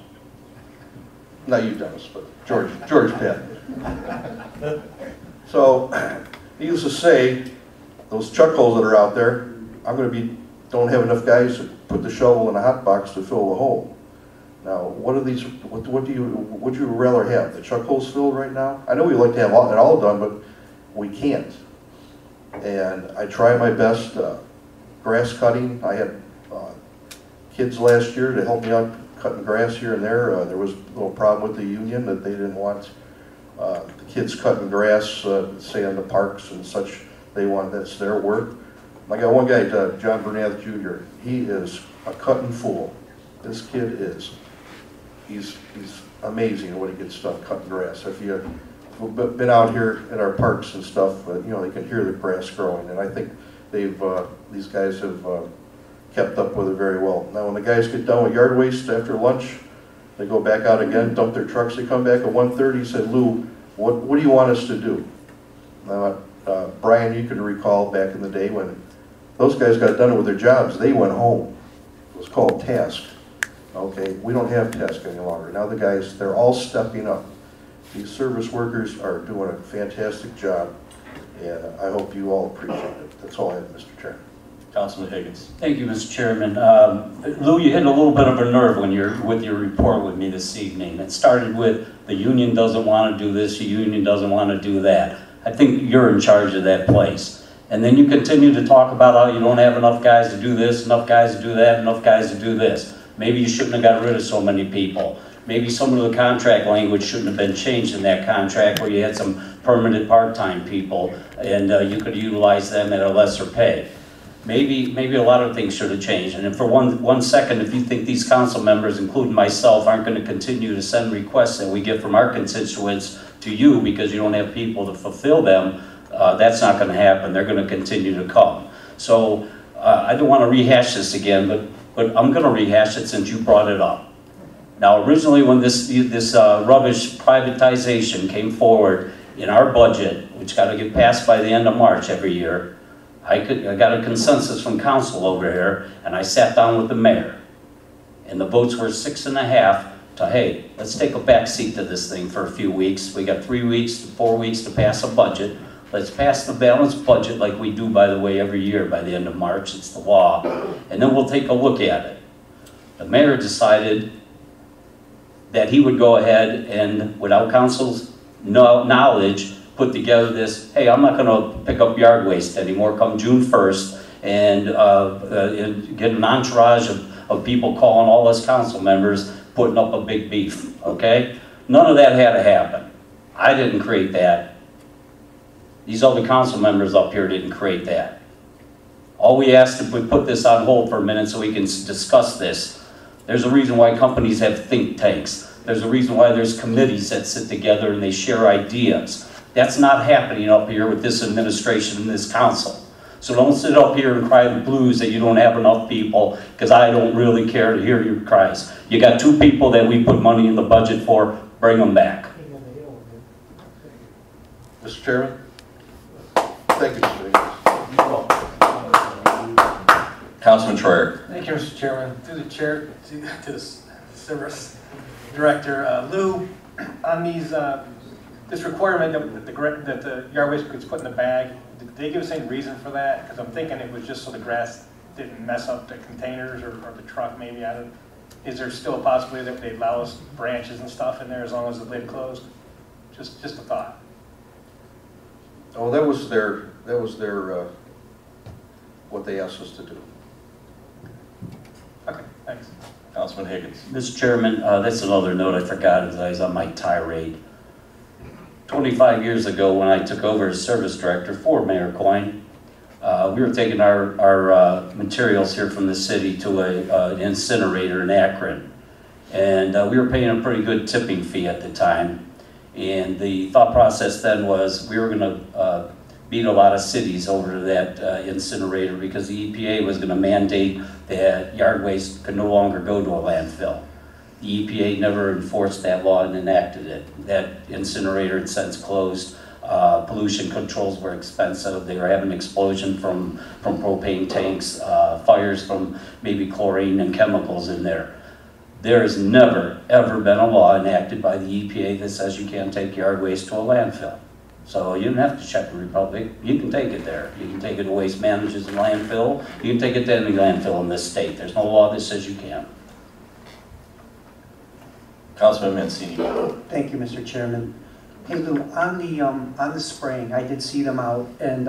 Not you, Dennis, but George Patton. So, needless to say, those chuck holes that are out there, don't have enough guys to put the shovel in a hot box to fill the hole. Now, what are these? What would you rather have? The chuck holes filled right now? I know we like to have it all done, but we can't. And I try my best. Grass cutting. I had kids last year to help me out cutting grass here and there. There was a little problem with the union that they didn't want the kids cutting grass, say on the parks and such. They want, that's their work. I got one guy, John Bernath Jr. He is a cutting fool. This kid is. He's amazing at what he gets done cutting grass. If you've been out here at our parks and stuff, you know, they can hear the grass growing. And I think these guys have kept up with it very well. Now, when the guys get done with yard waste after lunch, they go back out again, dump their trucks. They come back at 1:30. Said, Lou, what do you want us to do? Now, Brian, you can recall back in the day when those guys got done with their jobs, they went home. It was called task. Okay, we don't have task any longer. Now the guys, they're all stepping up. These service workers are doing a fantastic job, and I hope you all appreciate it. That's all I have, Mr. Chairman. Councilman Higgins. Thank you, Mr. Chairman. Lou, you hit a little bit of a nerve when with your report with me this evening. It started with the union doesn't want to do this, the union doesn't want to do that. I think you're in charge of that place. And then you continue to talk about how you don't have enough guys to do this, enough guys to do that, enough guys to do this. Maybe you shouldn't have got rid of so many people. Maybe some of the contract language shouldn't have been changed in that contract where you had some permanent part-time people and you could utilize them at a lesser pay. Maybe a lot of things should have changed. And for one second, if you think these council members, including myself, aren't going to continue to send requests that we get from our constituents to you because you don't have people to fulfill them, that's not going to happen. They're going to continue to come. So I don't want to rehash this again, but I'm going to rehash it since you brought it up. Now, originally when this rubbish privatization came forward in our budget, which got to get passed by the end of March every year, I got a consensus from council over here, and I sat down with the mayor. And the votes were 6.5 to, hey, let's take a back seat to this thing for a few weeks. We got 3 weeks to 4 weeks to pass a budget. Let's pass the balanced budget like we do, by the way, every year by the end of March. It's the law. And then we'll take a look at it. The mayor decided that he would go ahead and, without council's knowledge, put together this, hey, I'm not going to pick up yard waste anymore come June 1st and get an entourage of people calling all us council members, putting up a big beef, okay? None of that had to happen. I didn't create that. These other council members up here didn't create that. All we asked if we put this on hold for a minute so we can discuss this. There's a reason why companies have think tanks. There's a reason why there's committees that sit together and they share ideas. That's not happening up here with this administration and this council. So don't sit up here and cry the blues that you don't have enough people, because I don't really care to hear your cries. You got 2 people that we put money in the budget for, bring them back. Mr. Chairman? Thank you, Mr. Higgins. Councilman Troyer. Thank you, Mr. Chairman. Through the chair, to the service director, Lou, on these, this requirement that the yard waste gets put in the bag, did they give us any reason for that? Because I'm thinking it was just so the grass didn't mess up the containers or the truck maybe. Is there still a possibility that they allow us branches and stuff in there as long as the lid closed? Just a thought. Oh, that was their, what they asked us to do. Okay, thanks. Councilman Higgins. Mr. Chairman, that's another note I forgot as I was on my tirade. 25 years ago when I took over as service director for Mayor Coyne, we were taking our materials here from the city to an incinerator in Akron. And we were paying a pretty good tipping fee at the time. And the thought process then was we were going to beat a lot of cities over to that incinerator because the EPA was going to mandate that yard waste could no longer go to a landfill. The EPA never enforced that law and enacted it. That incinerator had since closed. Pollution controls were expensive. They were having explosion from propane tanks, fires from maybe chlorine and chemicals in there. There has never, ever been a law enacted by the EPA that says you can't take yard waste to a landfill. So you don't have to check the Republic. You can take it there. You can take it to Waste Managers and landfill. You can take it to any landfill in this state. There's no law that says you can't. Councilman Mancini. Thank you, Mr. Chairman. Hey Lou, on the spraying, I did see them out, and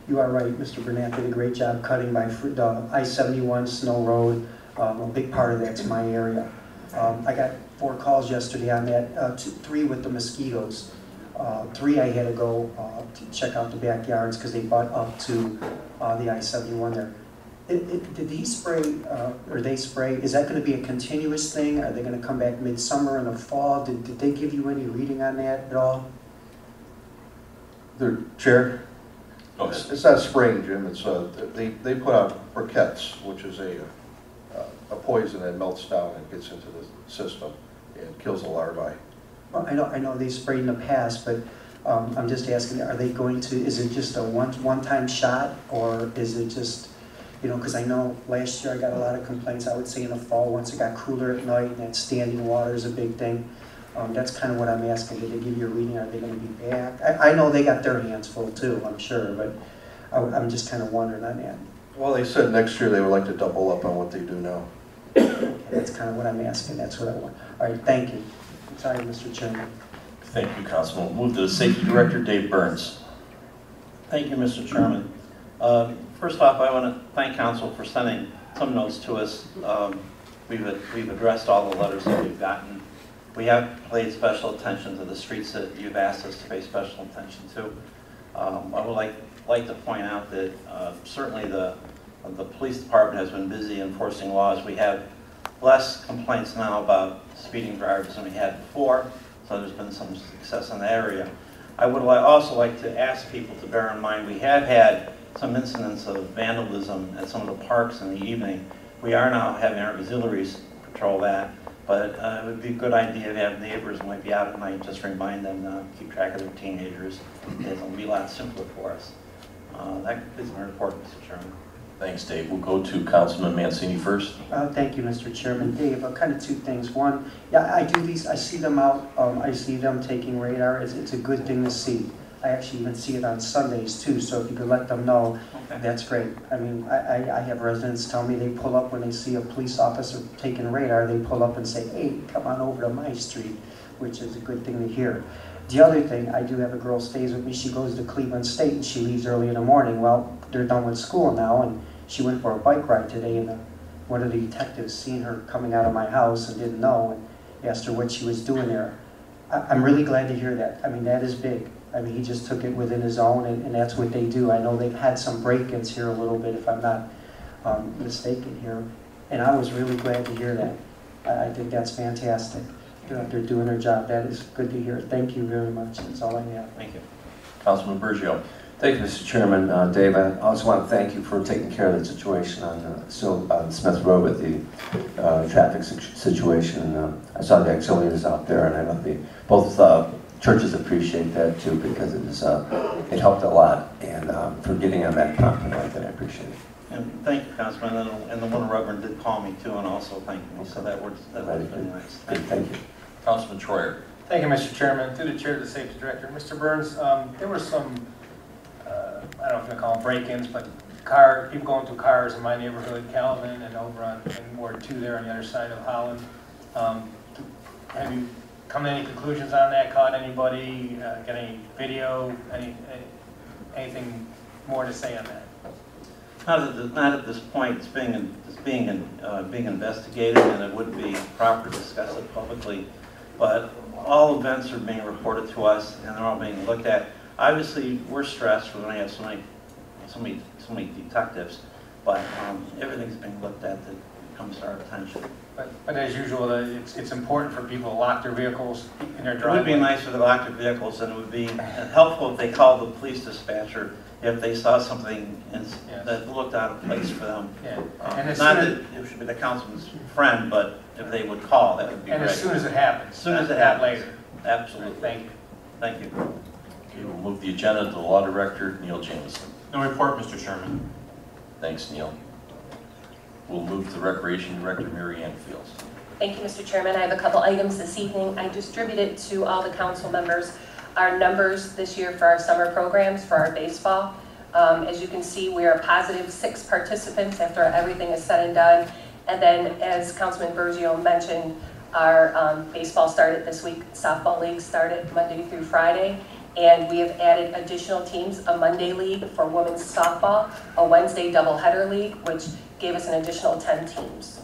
you are right, Mr. Burnett did a great job cutting by the I-71 Snow Road. A big part of that's my area. I got 4 calls yesterday on that, 3 with the mosquitoes. 3 I had to go to check out the backyards because they butt up to the I-71 there. Did he spray, or they spray, is that going to be a continuous thing? Are they going to come back midsummer and the fall? Did they give you any reading on that at all? Their chair? Oh, it's not spraying, Jim. It's they put out briquettes, which is a poison that melts down and gets into the system and kills the larvae. Well, I know they sprayed in the past, but I'm just asking, are they going to, is it just a one-time shot, or is it just, you know, because I know last year I got a lot of complaints, I would say in the fall, once it got cooler at night, and that standing water is a big thing. That's kind of what I'm asking. Did they give you a reading? Are they going to be back? I know they got their hands full too, I'm sure, but I'm just kind of wondering on that. Well, they said next year they would like to double up on what they do now. That's kind of what I'm asking, that's what I want. All right, thank you. I'm sorry, Mr. Chairman. Thank you, Councilman. We'll move to the Safety Director, Dave Burns. Thank you, Mr. Chairman. First off, I want to thank Council for sending some notes to us. We've addressed all the letters that we've gotten. We have paid special attention to the streets that you've asked us to pay special attention to. I would like to point out that certainly the police department has been busy enforcing laws. We have less complaints now about speeding drivers than we had before, so there's been some success in that area. I would also like to ask people to bear in mind we have had some incidents of vandalism at some of the parks in the evening. We are now having our auxiliaries patrol that, but it would be a good idea to have neighbors who might be out at night, just remind them to keep track of their teenagers. It'll be a lot simpler for us. That is my report, Mr. Chairman. Thanks, Dave. We'll go to Councilman Mancini first. Thank you, Mr. Chairman. Dave, kind of two things. One, yeah, I do these, I see them out, I see them taking radar. It's a good thing to see. I actually even see it on Sundays too, so if you could let them know, Okay. that's great. I mean, I have residents tell me they pull up when they see a police officer taking radar, they pull up and say, hey, come on over to my street, which is a good thing to hear. The other thing, I do have a girl stays with me, she goes to Cleveland State and she leaves early in the morning. Well, they're done with school now and she went for a bike ride today and one of the detectives seen her coming out of my house and didn't know and asked her what she was doing there. I'm really glad to hear that. I mean, that is big. I mean, he just took it within his own and that's what they do. I know they've had some break-ins here a little bit, if I'm not mistaken here. And I was really glad to hear that. I think that's fantastic. They're doing their job. That is good to hear. Thank you very much. That's all I have. Thank you. Councilman Bergio. Thank you, Mr. Chairman. Dave, I also want to thank you for taking care of the situation on Smith Road with the traffic situation. I saw the auxiliaries out there, and I know both churches appreciate that too, because it helped a lot. And for getting on that prompt, I appreciate it. And thank you, Councilman. And the one Reverend did call me too, and also thank me. So that was really nice. Thank you. Councilman Troyer. Thank you, Mr. Chairman. Through the chair to the safety director. Mr. Burns, there were some, I don't know if you call them break-ins, but people going through cars in my neighborhood, Calvin, and over on in Ward 2 there on the other side of Holland. Have you come to any conclusions on that? Caught anybody? Got any video? Anything more to say on that? Not at this point. It's being investigated, and it would be proper to discuss it publicly. But all events are being reported to us, and they're all being looked at. Obviously, we're stressed. We're going to have so many detectives, but everything's being looked at that comes to our attention. But as usual, it's important for people to lock their vehicles in their It driveway. would be nice if they locked their vehicles, and it would be helpful if they called the police dispatcher if they saw something that looked out of place for them. Yeah. Not that it should be the councilman's friend, but if they would call, that would be great. And as soon as it happens. As soon as it not happens. later. Absolutely. Thank you. Thank you. Okay, we'll move the agenda to the Law Director, Neil Jameson. No report, Mr. Chairman. Thanks, Neil. We'll move to the Recreation Director, Mary Ann Fields. Thank you, Mr. Chairman. I have a couple items this evening. I distributed to all the council members our numbers this year for our summer programs for our baseball. As you can see, we are a positive 6 participants after everything is said and done. And then, as Councilman Bergio mentioned, our baseball started this week. Softball league started Monday through Friday. And we have added additional teams, a Monday league for women's softball, a Wednesday doubleheader league, which gave us an additional 10 teams.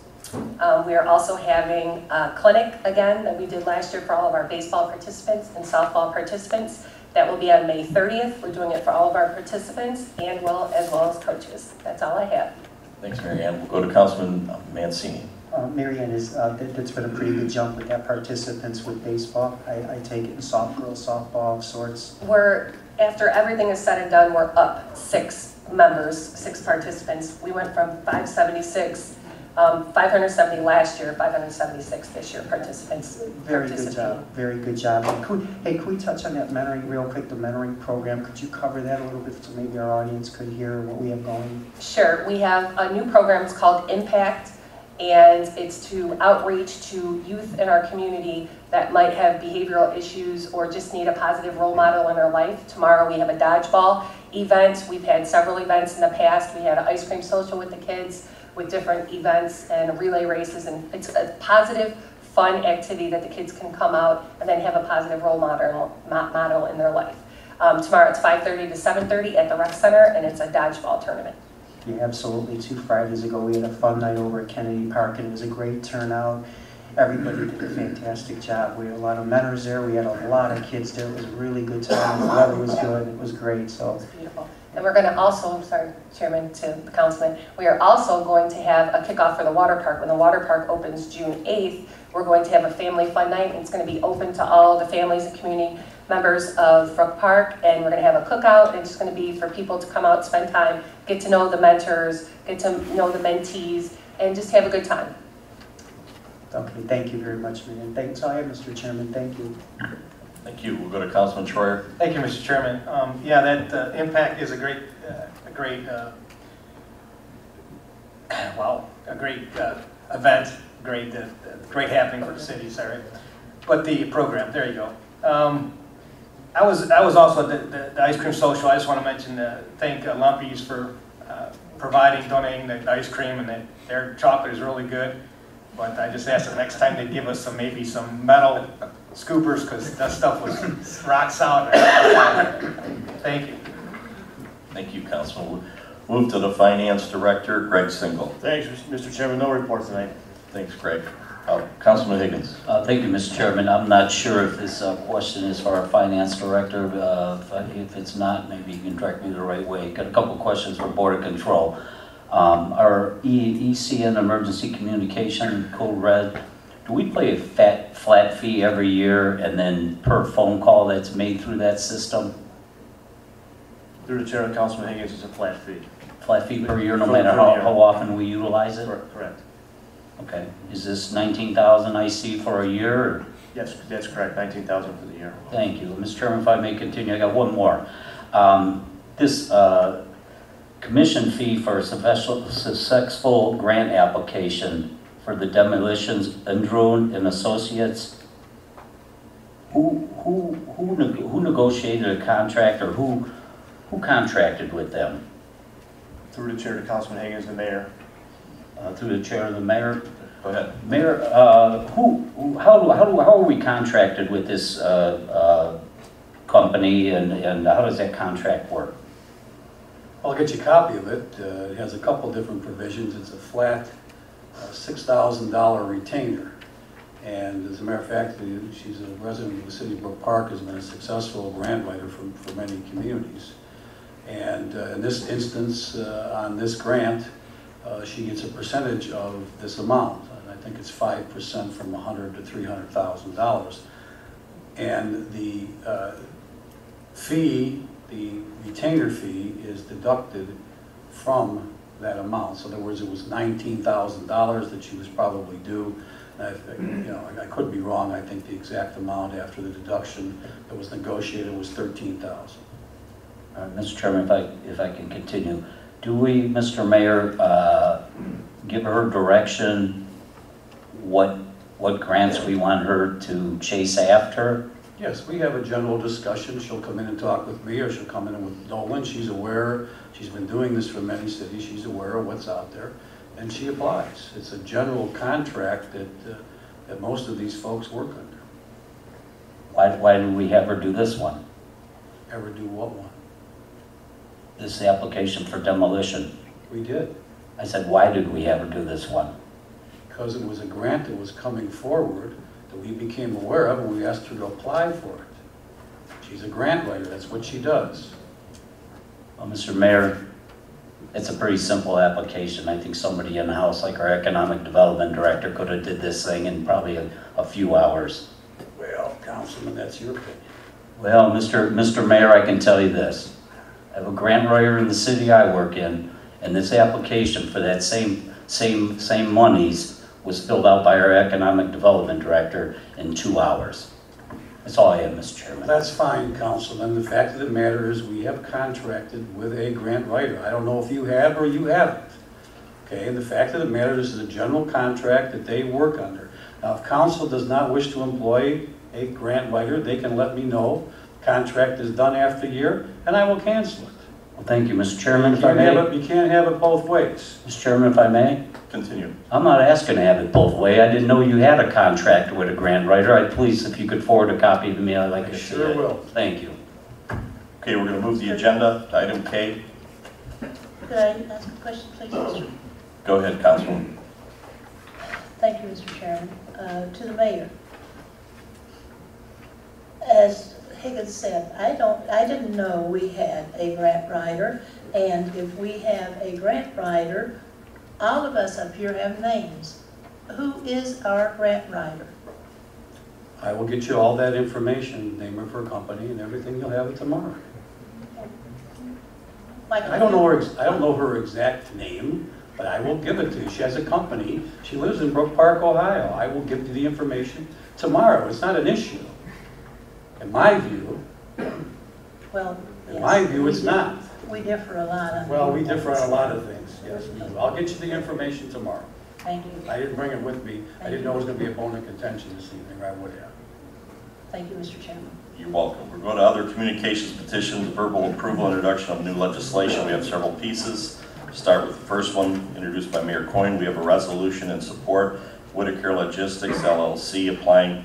We are also having a clinic again that we did last year for all of our baseball participants and softball participants. That will be on May 30th. We're doing it for all of our participants and as well as coaches. That's all I have. Thanks, Mary Ann. We'll go to Councilman Mancini. Mary Ann, that's been a pretty good jump with that participants with baseball. I take it in girls softball of sorts. After everything is said and done, we're up 6 members, 6 participants. We went from 576, 570 last year, 576 this year participants. Very good job, very good job. And could we touch on that mentoring real quick, the mentoring program? Could you cover that a little bit so maybe our audience could hear what we have going? Sure, we have a new program, it's called Impact. and it's to outreach to youth in our community that might have behavioral issues or just need a positive role model in their life. Tomorrow we have a dodgeball event. We've had several events in the past. We had an ice cream social with the kids with different events and relay races, and it's a positive, fun activity that the kids can come out and then have a positive role model in their life. Tomorrow it's 5:30 to 7:30 at the rec center, and it's a dodgeball tournament. Yeah, absolutely. 2 Fridays ago, we had a fun night over at Kennedy Park, and it was a great turnout. Everybody did a fantastic job. We had a lot of mentors there. We had a lot of kids there. It was a really good time. The weather was good. It was great. So it's beautiful. And we're going to also, I'm sorry, Chairman, to the councilman, we are also going to have a kickoff for the water park. When the water park opens June 8th, we're going to have a family fun night, and it's going to be open to all the families and community members of Brook Park, and we're going to have a cookout, and it's just going to be for people to come out, spend time, get to know the mentors, get to know the mentees, and just have a good time. okay, thank you very much, man. Thanks, all I have, Mr. Chairman. Thank you. Thank you. We'll go to Councilman Troyer. Thank you, Mr. Chairman. Yeah, that impact is a great event, great happening for the city. Sorry, but the program. There you go. I was also at the ice cream social. I just want to mention thank Lumpy's for donating the ice cream, and their chocolate is really good. But I just asked them next time they give us maybe some metal scoopers, because that stuff was rock solid. Thank you. Thank you, Councilman. We'll move to the Finance Director, Greg Single. Thanks, Mr. Chairman. No report tonight. Thanks, Greg. Councilman Higgins. Thank you, Mr. Chairman. I'm not sure if this question is for our Finance Director. If it's not, maybe you can direct me the right way. Got a couple questions for Board of Control. Our ECN Emergency Communication Code Red, do we pay a flat fee every year and then per phone call that's made through that system? Through the Chair and Councilman Higgins, it's a flat fee. Flat fee per year, no matter how often we utilize it? Correct. Okay. Is this 19,000 I see for a year? Or? Yes, that's correct. 19,000 for the year. Thank you. Mr. Chairman, if I may continue, I got one more. This commission fee for a successful grant application for the demolitions, Androne and Associates. Who negotiated a contract, or who contracted with them? Through the Chair to Councilman Higgins, the Mayor. Through the Chair of the Mayor. Go ahead. Mayor, how are we contracted with this company, and how does that contract work? I'll get you a copy of it. It has a couple different provisions. It's a flat $6,000 retainer. And as a matter of fact, she's a resident of the city of Brook Park, has been a successful grant writer for many communities. And in this instance, on this grant, she gets a percentage of this amount. And I think it's 5% from $100,000 to $300,000. And the fee, the retainer fee, is deducted from that amount. So in other words, it was $19,000 that she was probably due. I could be wrong. I think the exact amount after the deduction that was negotiated was $13,000. Mr. Chairman, if I can continue, do we, Mr. Mayor, give her direction what grants we want her to chase after? Yes, we have a general discussion. She'll come in and talk with me, or she'll come in with Nolan. She's aware. She's been doing this for many cities. She's aware of what's out there, and she applies. It's a general contract that most of these folks work under. Why do we have her do this one? Ever do what one? This application for demolition. We did. I said, why did we have her do this one? Because it was a grant that was coming forward that we became aware of, and we asked her to apply for it. She's a grant writer. That's what she does. Well, Mr. Mayor, it's a pretty simple application. I think somebody in the house, like our economic development director, could have did this thing in probably a few hours. Well, Councilman, that's your opinion. Well, Mr. Mayor, I can tell you this. I have a grant writer in the city I work in, and this application for that same monies was filled out by our economic development director in 2 hours. That's all I have, Mr. Chairman. That's fine, Councilman. The fact of the matter is we have contracted with a grant writer. I don't know if you have or you haven't, Okay, and the fact of the matter, this is a general contract that they work under. Now, if council does not wish to employ a grant writer, they can let me know. Contract is done after a year, and I will cancel it. Well, thank you, Mr. Chairman, if I may. You can't have it both ways. Mr. Chairman, if I may. Continue. I'm not asking to have it both ways. I didn't know you had a contract with a grant writer. I'd please, if you could forward a copy to me, I'd like to see it. Sure will. Thank you. Okay, we're going to move the agenda to item K. Could I ask a question, please, Mr.? Go ahead, Councilwoman. Thank you, Mr. Chairman. To the mayor. As Higgins said, I didn't know we had a grant writer, and if we have a grant writer, all of us up here have names. Who is our grant writer? I will get you all that information, name of her company and everything. You'll have it tomorrow. I don't know her exact name, but I will give it to you. She has a company. She lives in Brook Park, Ohio. I will give you the information tomorrow. It's not an issue. In my view, Well, in my view, it's not. We differ a lot on. Well, we differ on a lot of things. Yes, we do. I'll get you the information tomorrow. Thank you. I didn't bring it with me. I didn't know it was going to be a bone of contention this evening, or I would have. Thank you, Mr. Chairman. You're welcome. We're going to other communications, petitions, verbal approval, introduction of new legislation. We have several pieces. Start with the first one, introduced by Mayor Coyne. We have a resolution in support. Whitaker Logistics, LLC, applying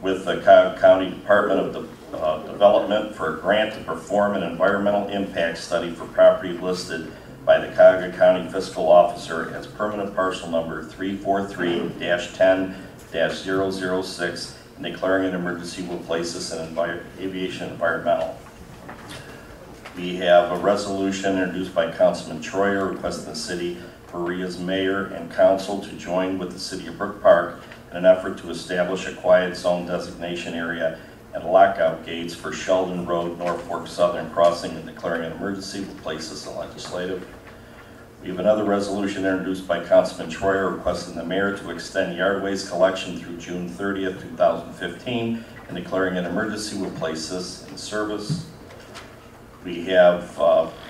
with the Cuyahoga County Department of Development for a grant to perform an environmental impact study for property listed by the Cuyahoga County Fiscal Officer as permanent parcel number 343-10-006, and declaring an emergency will place this in aviation environmental. We have a resolution introduced by Councilman Troyer requesting the city Berea's mayor and council to join with the city of Brook Park in an effort to establish a quiet zone designation area and lockout gates for Sheldon Road, Norfolk Southern Crossing, and declaring an emergency will place this in legislative. We have another resolution introduced by Councilman Troyer requesting the mayor to extend yard waste collection through June 30th, 2015, and declaring an emergency will place this in service. We have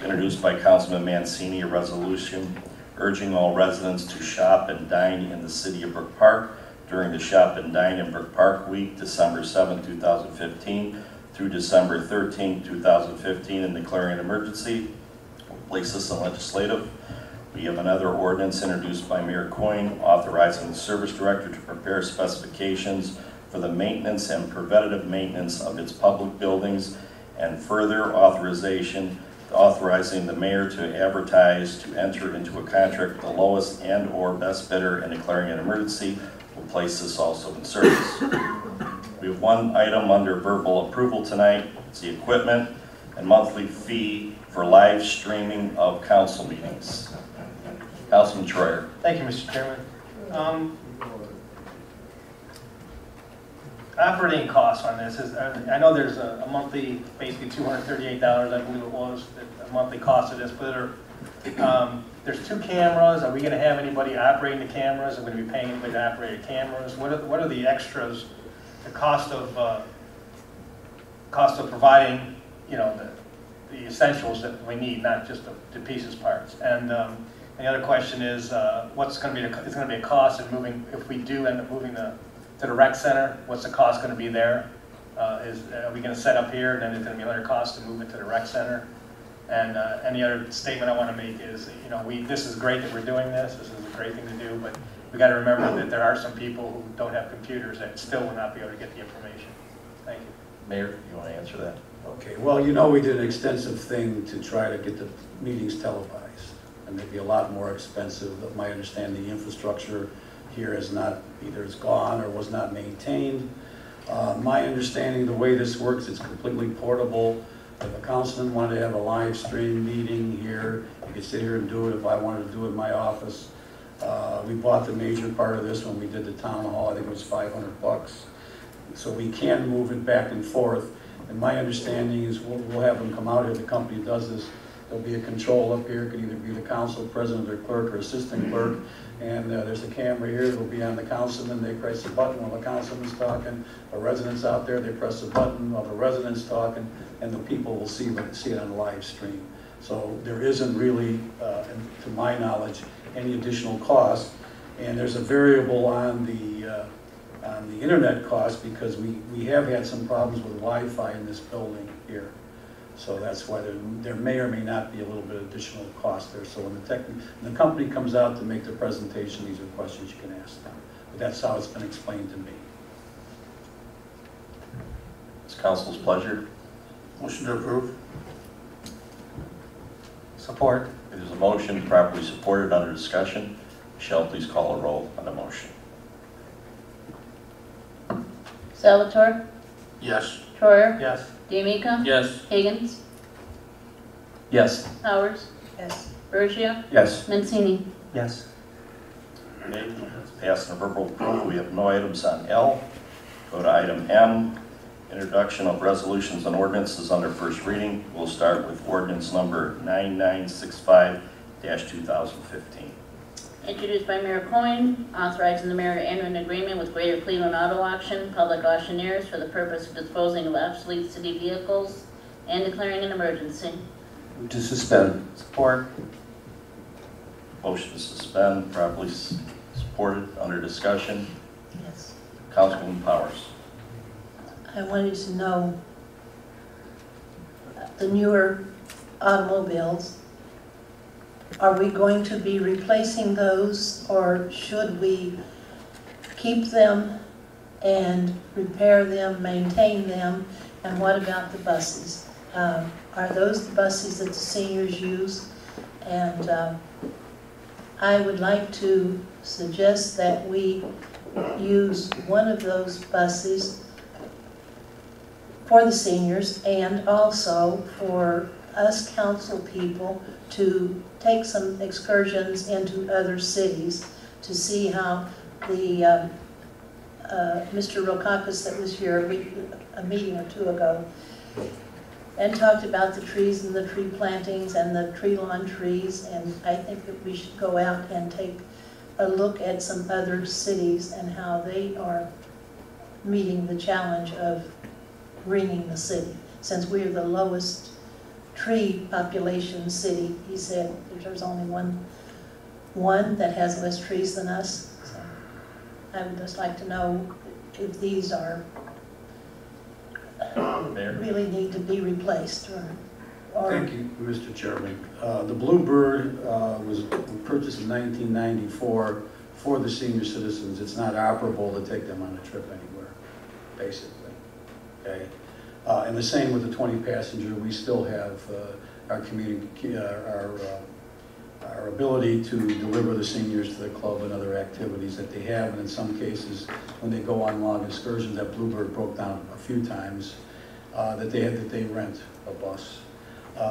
introduced by Councilman Mancini a resolution urging all residents to shop and dine in the city of Brook Park during the Shop and Dine in Brook Park week, December 7, 2015 through December 13, 2015, and declaring an emergency. We'll place this in legislative. We have another ordinance introduced by Mayor Coyne authorizing the service director to prepare specifications for the maintenance and preventative maintenance of its public buildings, and further authorizing the mayor to advertise to enter into a contract with the lowest and or best bidder and declaring an emergency. We'll place this also in service. We have one item under verbal approval tonight. It's the equipment and monthly fee for live streaming of council meetings. Councilman Troyer. Thank you, Mr. Chairman. Operating costs on this is, I know there's a monthly, basically $238, I believe it was, a monthly cost of this, but there's 2 cameras. Are we going to have anybody operating the cameras? Are we going to be paying anybody to operate the cameras? What are the extras, the cost of providing, you know, the essentials that we need, not just the pieces parts? And the other question is, what's going to be it's going to be a cost of moving, if we do end up moving to the rec center, what's the cost going to be there? Are we going to set up here and then there's going to be another cost to move it to the rec center? And any other statement I want to make is, you know, this is great that we're doing this. This is a great thing to do, but we got to remember that there are some people who don't have computers that still will not be able to get the information. Thank you. Mayor, you want to answer that? Okay, well, you know, we did an extensive thing to try to get the meetings televised, and they'd be a lot more expensive. But my understanding, the infrastructure here is not, either it's gone or was not maintained. My understanding, the way this works, it's completely portable. If a councilman wanted to have a live stream meeting here, you could sit here and do it. If I wanted to do it in my office, we bought the major part of this when we did the town hall. I think it was $500. So we can move it back and forth. And my understanding is we'll have them come out here. The company does this. There'll be a control up here. It could either be the council president or clerk or assistant clerk. And there's a camera here. It'll be on the councilman. They press the button while the councilman's talking. The residents out there, they press the button while the resident's talking, and the people will see it on the live stream. So there isn't really, to my knowledge, any additional cost. And there's a variable on the internet cost because we have had some problems with Wi-Fi in this building here. So that's why there may or may not be a little bit of additional cost there. So when the company comes out to make the presentation, these are questions you can ask them. But that's how it's been explained to me. It's council's pleasure. Motion to approve. Support. It is a motion properly supported under discussion. Michelle, please call a roll on the motion. Salvatore, Yes. Troyer, Yes. D'Amico, Yes. Higgins, Yes. Powers, Yes. Bergia, Yes. Mancini. Yes. Okay, it's passed on verbal approval. We have no items on L. Go to item M. Introduction of resolutions and ordinances under first reading. We'll start with ordinance number 9965-2015. Introduced by Mayor Coyne, authorizing the mayor to enter an agreement with Greater Cleveland Auto Auction, public auctioneers for the purpose of disposing of obsolete city vehicles and declaring an emergency. Move to suspend. Support. Motion to suspend, properly supported under discussion. Yes. Councilman Powers. I wanted to know the newer automobiles, are we going to be replacing those or should we keep them and repair them, maintain them? And what about the buses? Are those the buses that the seniors use? And I would like to suggest that we use one of those buses for the seniors and also for us council people to take some excursions into other cities to see how the Mr. Rokakis that was here a meeting or two ago and talked about the trees and the tree plantings and the tree lawn trees, and I think that we should go out and take a look at some other cities and how they are meeting the challenge of greening the city. Since we are the lowest tree population city, he said there's only one that has less trees than us. So I would just like to know if these are really need to be replaced or Thank you, Mr. Chairman. The Bluebird was purchased in 1994 for the senior citizens. It's not operable to take them on a trip anywhere, basically. Okay, and the same with the 20 passenger. We still have our ability to deliver the seniors to the club and other activities that they have. And in some cases, when they go on long excursions, that Bluebird broke down a few times. That they rent a bus.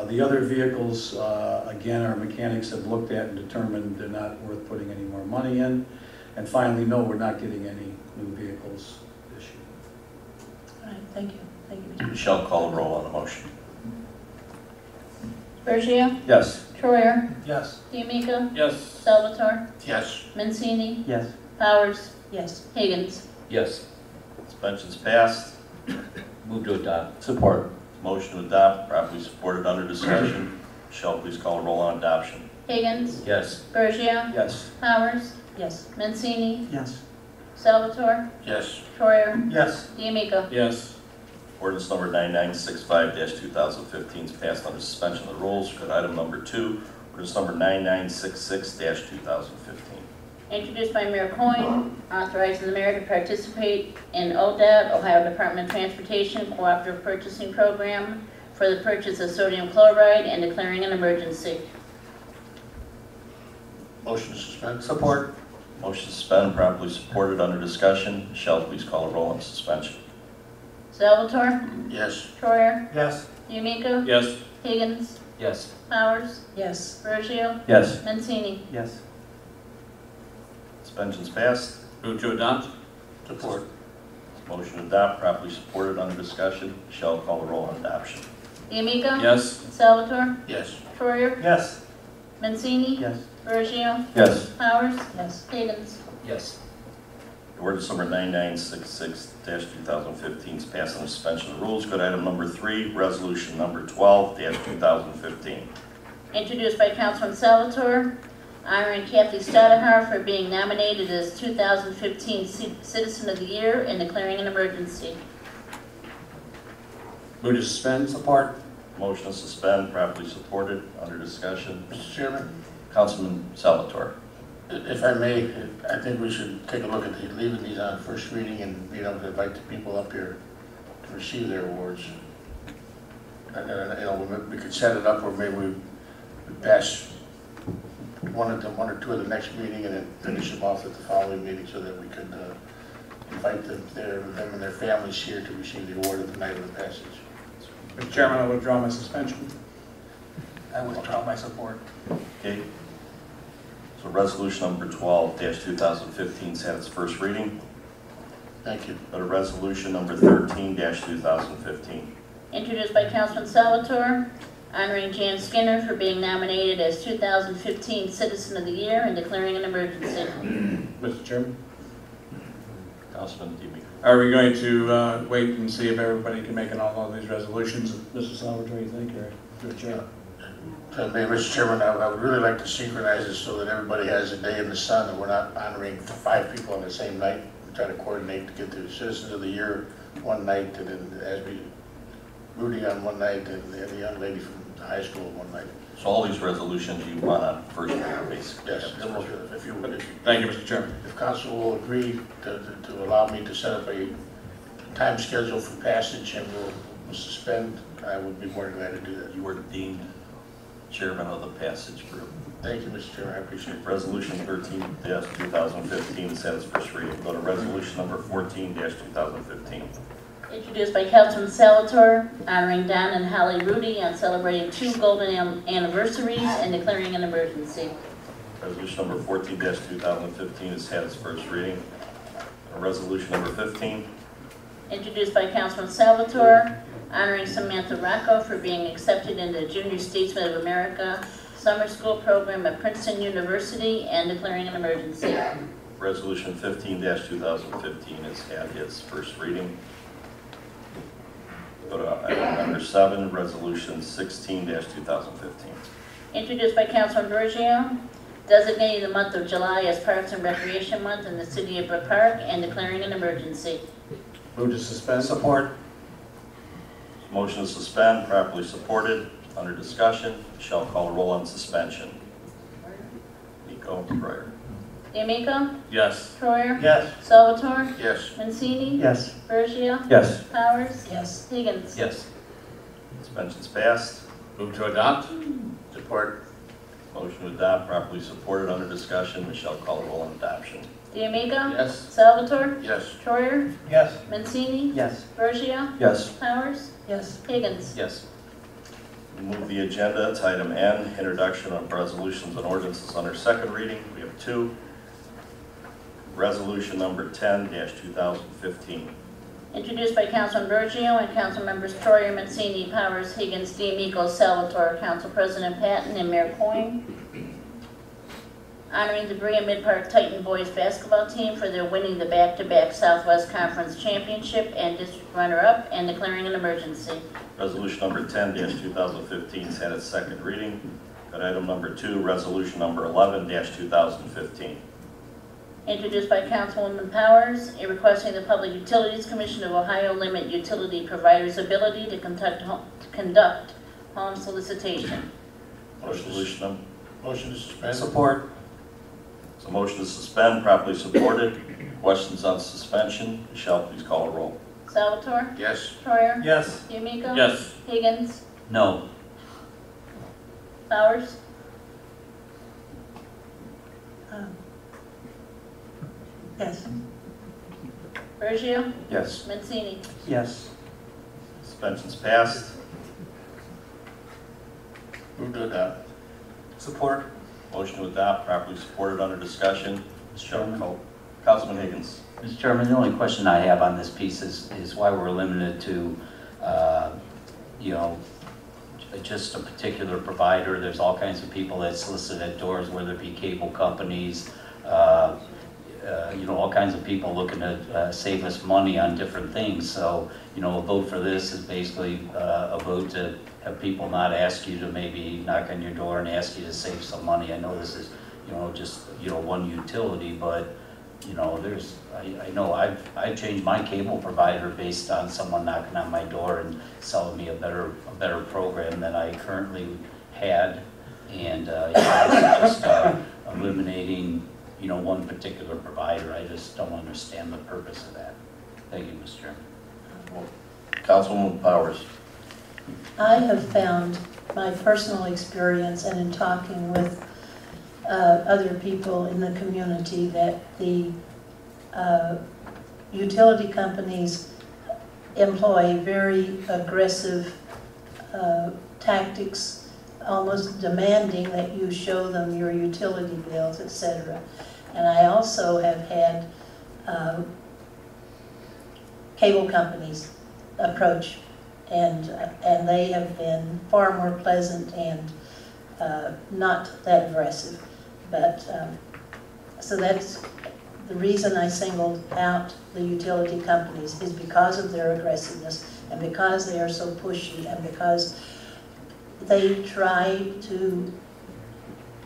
The other vehicles, again, our mechanics have looked at and determined they're not worth putting any more money in. And finally, no, we're not getting any new vehicles this year. All right, thank you. Thank you. Michelle, call a roll on the motion. Bergia, Yes. Troyer, Yes. D'Amico, Yes. Salvatore, Yes. Mancini, Yes. Powers, Yes. Higgins. Yes. Suspension's passed. Move to adopt. Support. Motion to adopt, properly supported under discussion. Michelle, please call a roll on adoption. Higgins, Yes. Bergia, Yes. Powers, Yes. Mancini, Yes. Salvatore, Yes. Troyer, Yes. D'Amico. Yes. Ordinance number 9965-2015 is passed under suspension of the rules. Go to item number 2, ordinance number 9966-2015. Introduced by Mayor Coyne, authorizing the mayor to participate in ODOT, Ohio Department of Transportation Cooperative Purchasing Program for the purchase of sodium chloride and declaring an emergency. Motion to suspend. Support. Motion to suspend, properly supported under discussion. Michelle, please call a roll on suspension. Salvatore, Yes. Troyer, Yes. D'Amico, Yes. Higgins, Yes. Powers, Yes. Bergia, Yes. Mancini. Yes. Suspension's passed. Move to adopt. Support. Motion to adopt, properly supported under discussion. Michelle, call a roll on adoption. D'Amico, Yes. Salvatore, Yes. Troyer, Yes. Mancini, Yes. Bergia, Yes. Powers, Yes. Higgins. Yes. Ordinance number 9966-2015 is passed on suspension of the rules. Go to item number 3, resolution number 12-2015. Introduced by Councilman Salvatore, honoring Kathy Stadahar for being nominated as 2015 Citizen of the Year and declaring an emergency. Move to suspend. Support. Motion to suspend, properly supported, under discussion. Mr. Chairman, Councilman Salvatore. if I may, I think we should take a look at leaving these on first reading and being able to invite the people up here to receive their awards. And we could set it up where maybe we pass one or two at the next meeting and then finish them off at the following meeting so that we could invite them and their families here to receive the award at the night of the passage. Mr. Chairman, I withdraw my suspension. I withdraw my support. Okay. So resolution number 12-2015 has had its first reading. Thank you. Go to resolution number 13-2015. Introduced by Councilman Salvatore, honoring Jan Skinner for being nominated as 2015 Citizen of the Year and declaring an emergency. Mr. Chairman? Councilman DeMeco. Are we going to wait and see if everybody can make it on all these resolutions? Mr. Salvatore, you think, or Mr. Chair? Mr. Chairman, I would really like to synchronize this so that everybody has a day in the sun and we're not honoring 5 people on the same night. We try to coordinate to get the Citizens of the Year one night and then as we Rudy on one night and the young lady from the high school one night. So all these resolutions you want on first reading, basically? Yes, if you would. Thank you, Mr. Chairman. If council will agree to allow me to set up a time schedule for passage and we'll suspend, I would be more than glad to do that. You were deemed chairman of the passage group. Thank you, Mr. Chairman, I appreciate it. Resolution 13-2015 has had its first reading. Go to resolution number 14-2015. Introduced by Councilman Salvatore, honoring Don and Holly Rudy on celebrating 2 golden anniversaries and declaring an emergency. Resolution number 14-2015 has had its first reading. Resolution number 15. Introduced by Councilman Salvatore, honoring Samantha Rocco for being accepted into the Junior Statesman of America Summer School Program at Princeton University and declaring an emergency. Resolution 15-2015 has had its first reading. Go to item number 7, resolution 16-2015. Introduced by Councilman Bergio, designating the month of July as Parks and Recreation Month in the city of Brook Park and declaring an emergency. Move to suspend. Support. Motion to suspend, properly supported, under discussion. Shall call roll on suspension. Nico, Breyer. D'Amico? Yes. Troyer? Yes. Salvatore? Yes. Mancini? Yes. Bergio? Yes. Powers? Yes. Higgins? Yes. Suspension's passed. Move to adopt. Support. Motion to adopt, properly supported, under discussion. Michelle, call the roll on adoption. D'Amico? Yes. Salvatore? Yes. Troyer? Yes. Mancini? Yes. Bergio? Yes. Powers? Yes. Higgins? Yes. We move the agenda to item N, introduction of resolutions and ordinances under second reading. We have 2. Resolution number 10-2015. Introduced by Councilman Bergio and Council Members Troyer, Mancini, Powers, Higgins, D'Amico, Salvatore, Council President Patton, and Mayor Coyne. Honoring the Berea Mid-Park Titan Boys Basketball Team for their winning the back-to-back Southwest Conference Championship and District Runner-Up and declaring an emergency. Resolution number 10-2015 has had its second reading. At item number 2, resolution number 11-2015. Introduced by Councilwoman Powers, requesting the Public Utilities Commission of Ohio limit utility providers' ability to conduct home solicitation. Resolution. Motion to suspend. Support. So motion to suspend, properly supported. Questions on suspension? Michelle, please call a roll. Salvatore? Yes. Troyer? Yes. D'Amico? Yes. Higgins? No. Powers? Yes. Bergio? Yes. Mancini? Yes. Suspension's passed. Move to adopt. Support. Motion to adopt, properly supported, under discussion. Michelle, call. Councilman Higgins. Mr. Chairman, the only question I have on this piece is why we're limited to, just a particular provider. There's all kinds of people that solicit at doors, whether it be cable companies, all kinds of people looking to save us money on different things. So, a vote for this is basically a vote to have people not ask you to maybe knock on your door and ask you to save some money. I know this is just, one utility, but, I know I've changed my cable provider based on someone knocking on my door and selling me a better program than I currently had. And, it's just eliminating, one particular provider. I just don't understand the purpose of that. Thank you, Mr. Chairman. Councilwoman Powers. I have found my personal experience and in talking with other people in the community that the utility companies employ very aggressive tactics, almost demanding that you show them your utility bills, etc. And I also have had cable companies approach, and they have been far more pleasant and not that aggressive. But so that's the reason I singled out the utility companies, is because of their aggressiveness and because they are so pushy and because they try to,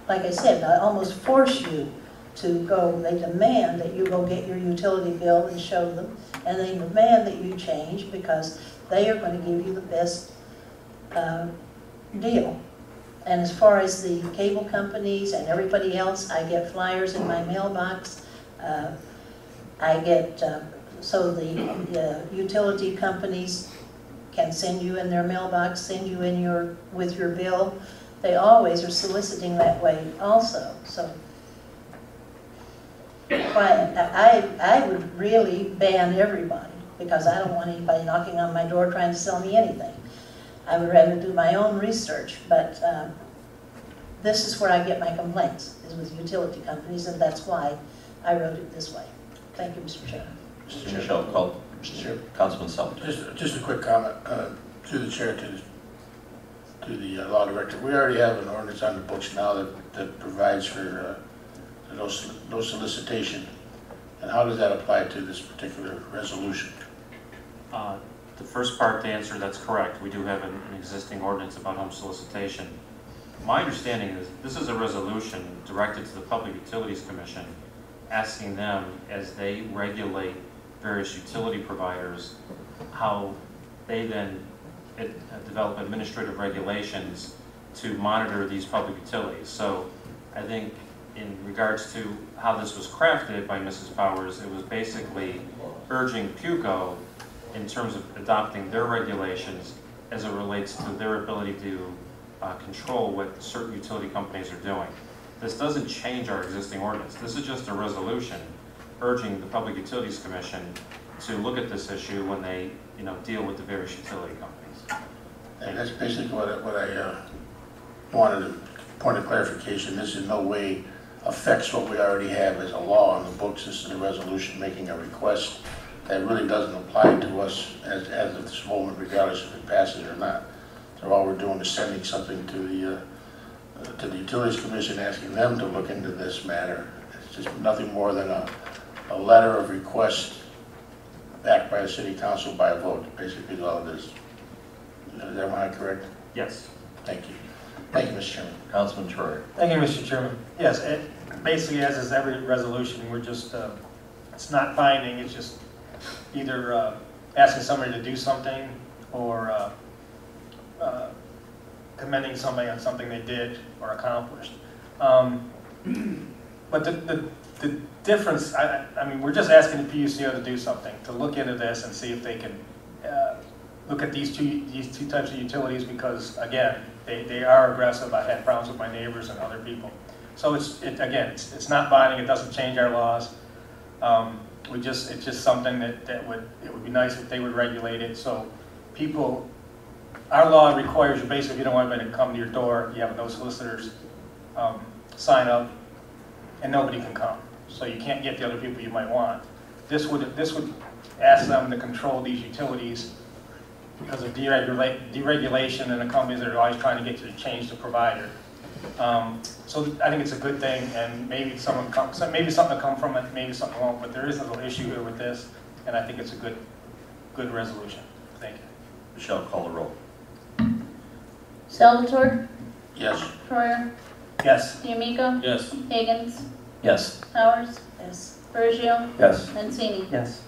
like I said, almost force you to go. They demand that you go get your utility bill and show them, and they demand that you change because they are going to give you the best deal. And as far as the cable companies and everybody else, I get flyers in my mailbox. I get, so the utility companies can send you in their mailbox, send you in with your bill. They always are soliciting that way also. So I would really ban everybody, because I don't want anybody knocking on my door trying to sell me anything. I would rather do my own research, but this is where I get my complaints, is with utility companies, and that's why I wrote it this way. Thank you, Mr. Chairman. Mr. Michelle, call. Mr. Chair. Councilman Sullivan. Just a quick comment to the chair, to the law director. We already have an ordinance on the books now that provides for no solicitation. And how does that apply to this particular resolution? The first part to answer, that's correct. We do have an existing ordinance about home solicitation. My understanding is this is a resolution directed to the Public Utilities Commission, asking them, as they regulate various utility providers, how they then develop administrative regulations to monitor these public utilities. So I think in regards to how this was crafted by Mrs. Powers, it was basically urging PUCO in terms of adopting their regulations as it relates to their ability to control what certain utility companies are doing. This doesn't change our existing ordinance. This is just a resolution urging the Public Utilities Commission to look at this issue when they, deal with the various utility companies. And that's basically what I wanted a point of clarification. This in no way affects what we already have as a law on the books. This is a resolution making a request that really doesn't apply to us as of this moment, regardless if it passes or not. So all we're doing is sending something to the Utilities Commission, asking them to look into this matter. It's just nothing more than a letter of request backed by the City Council by a vote. Basically is all it is. Am I correct? Yes. Thank you. Thank you, Mr. Chairman. Councilman Troyer. Thank you, Mr. Chairman. Yes, basically, as is every resolution, we're just, it's not binding, it's just either asking somebody to do something or commending somebody on something they did or accomplished. But the difference, I mean, we're just asking the PUCO to do something, to look into this and see if they can look at these two types of utilities, because, again, they are aggressive. I've had problems with my neighbors and other people. So it's not binding. It doesn't change our laws. It's just something that it would be nice if they would regulate it. So people, our law requires you basically, if you don't want anybody to come to your door, you have no solicitors sign up, and nobody can come. So you can't get the other people you might want. This would ask them to control these utilities because of deregulation and the companies that are always trying to get you to change the provider. So I think it's a good thing, and maybe something will come from it, maybe something won't, but there is a little issue here with this, and I think it's a good resolution. Thank you. Michelle, call the roll. Salvatore? Yes. Troyer? Yes. D'Amico? Yes. Higgins? Yes. Powers? Yes. Bergio? Yes. Mancini? Yes.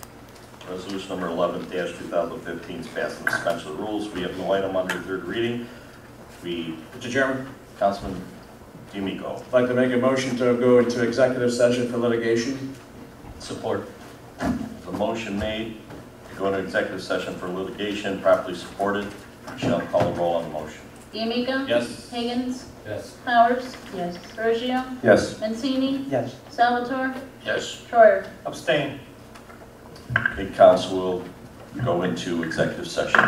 Resolution number 11-2015 is passed on suspension of the rules. We have no item under third reading. Mr. Chairman, Councilman D'Amico. I'd like to make a motion to go into executive session for litigation. Support. The motion made to go into executive session for litigation, properly supported. Michelle, call the roll on the motion. D'Amico? Yes. Higgins? Yes. Powers? Yes. Bergio? Yes. Mancini? Yes. Salvatore? Yes. Schreier? Abstain. Okay, council will go into executive session.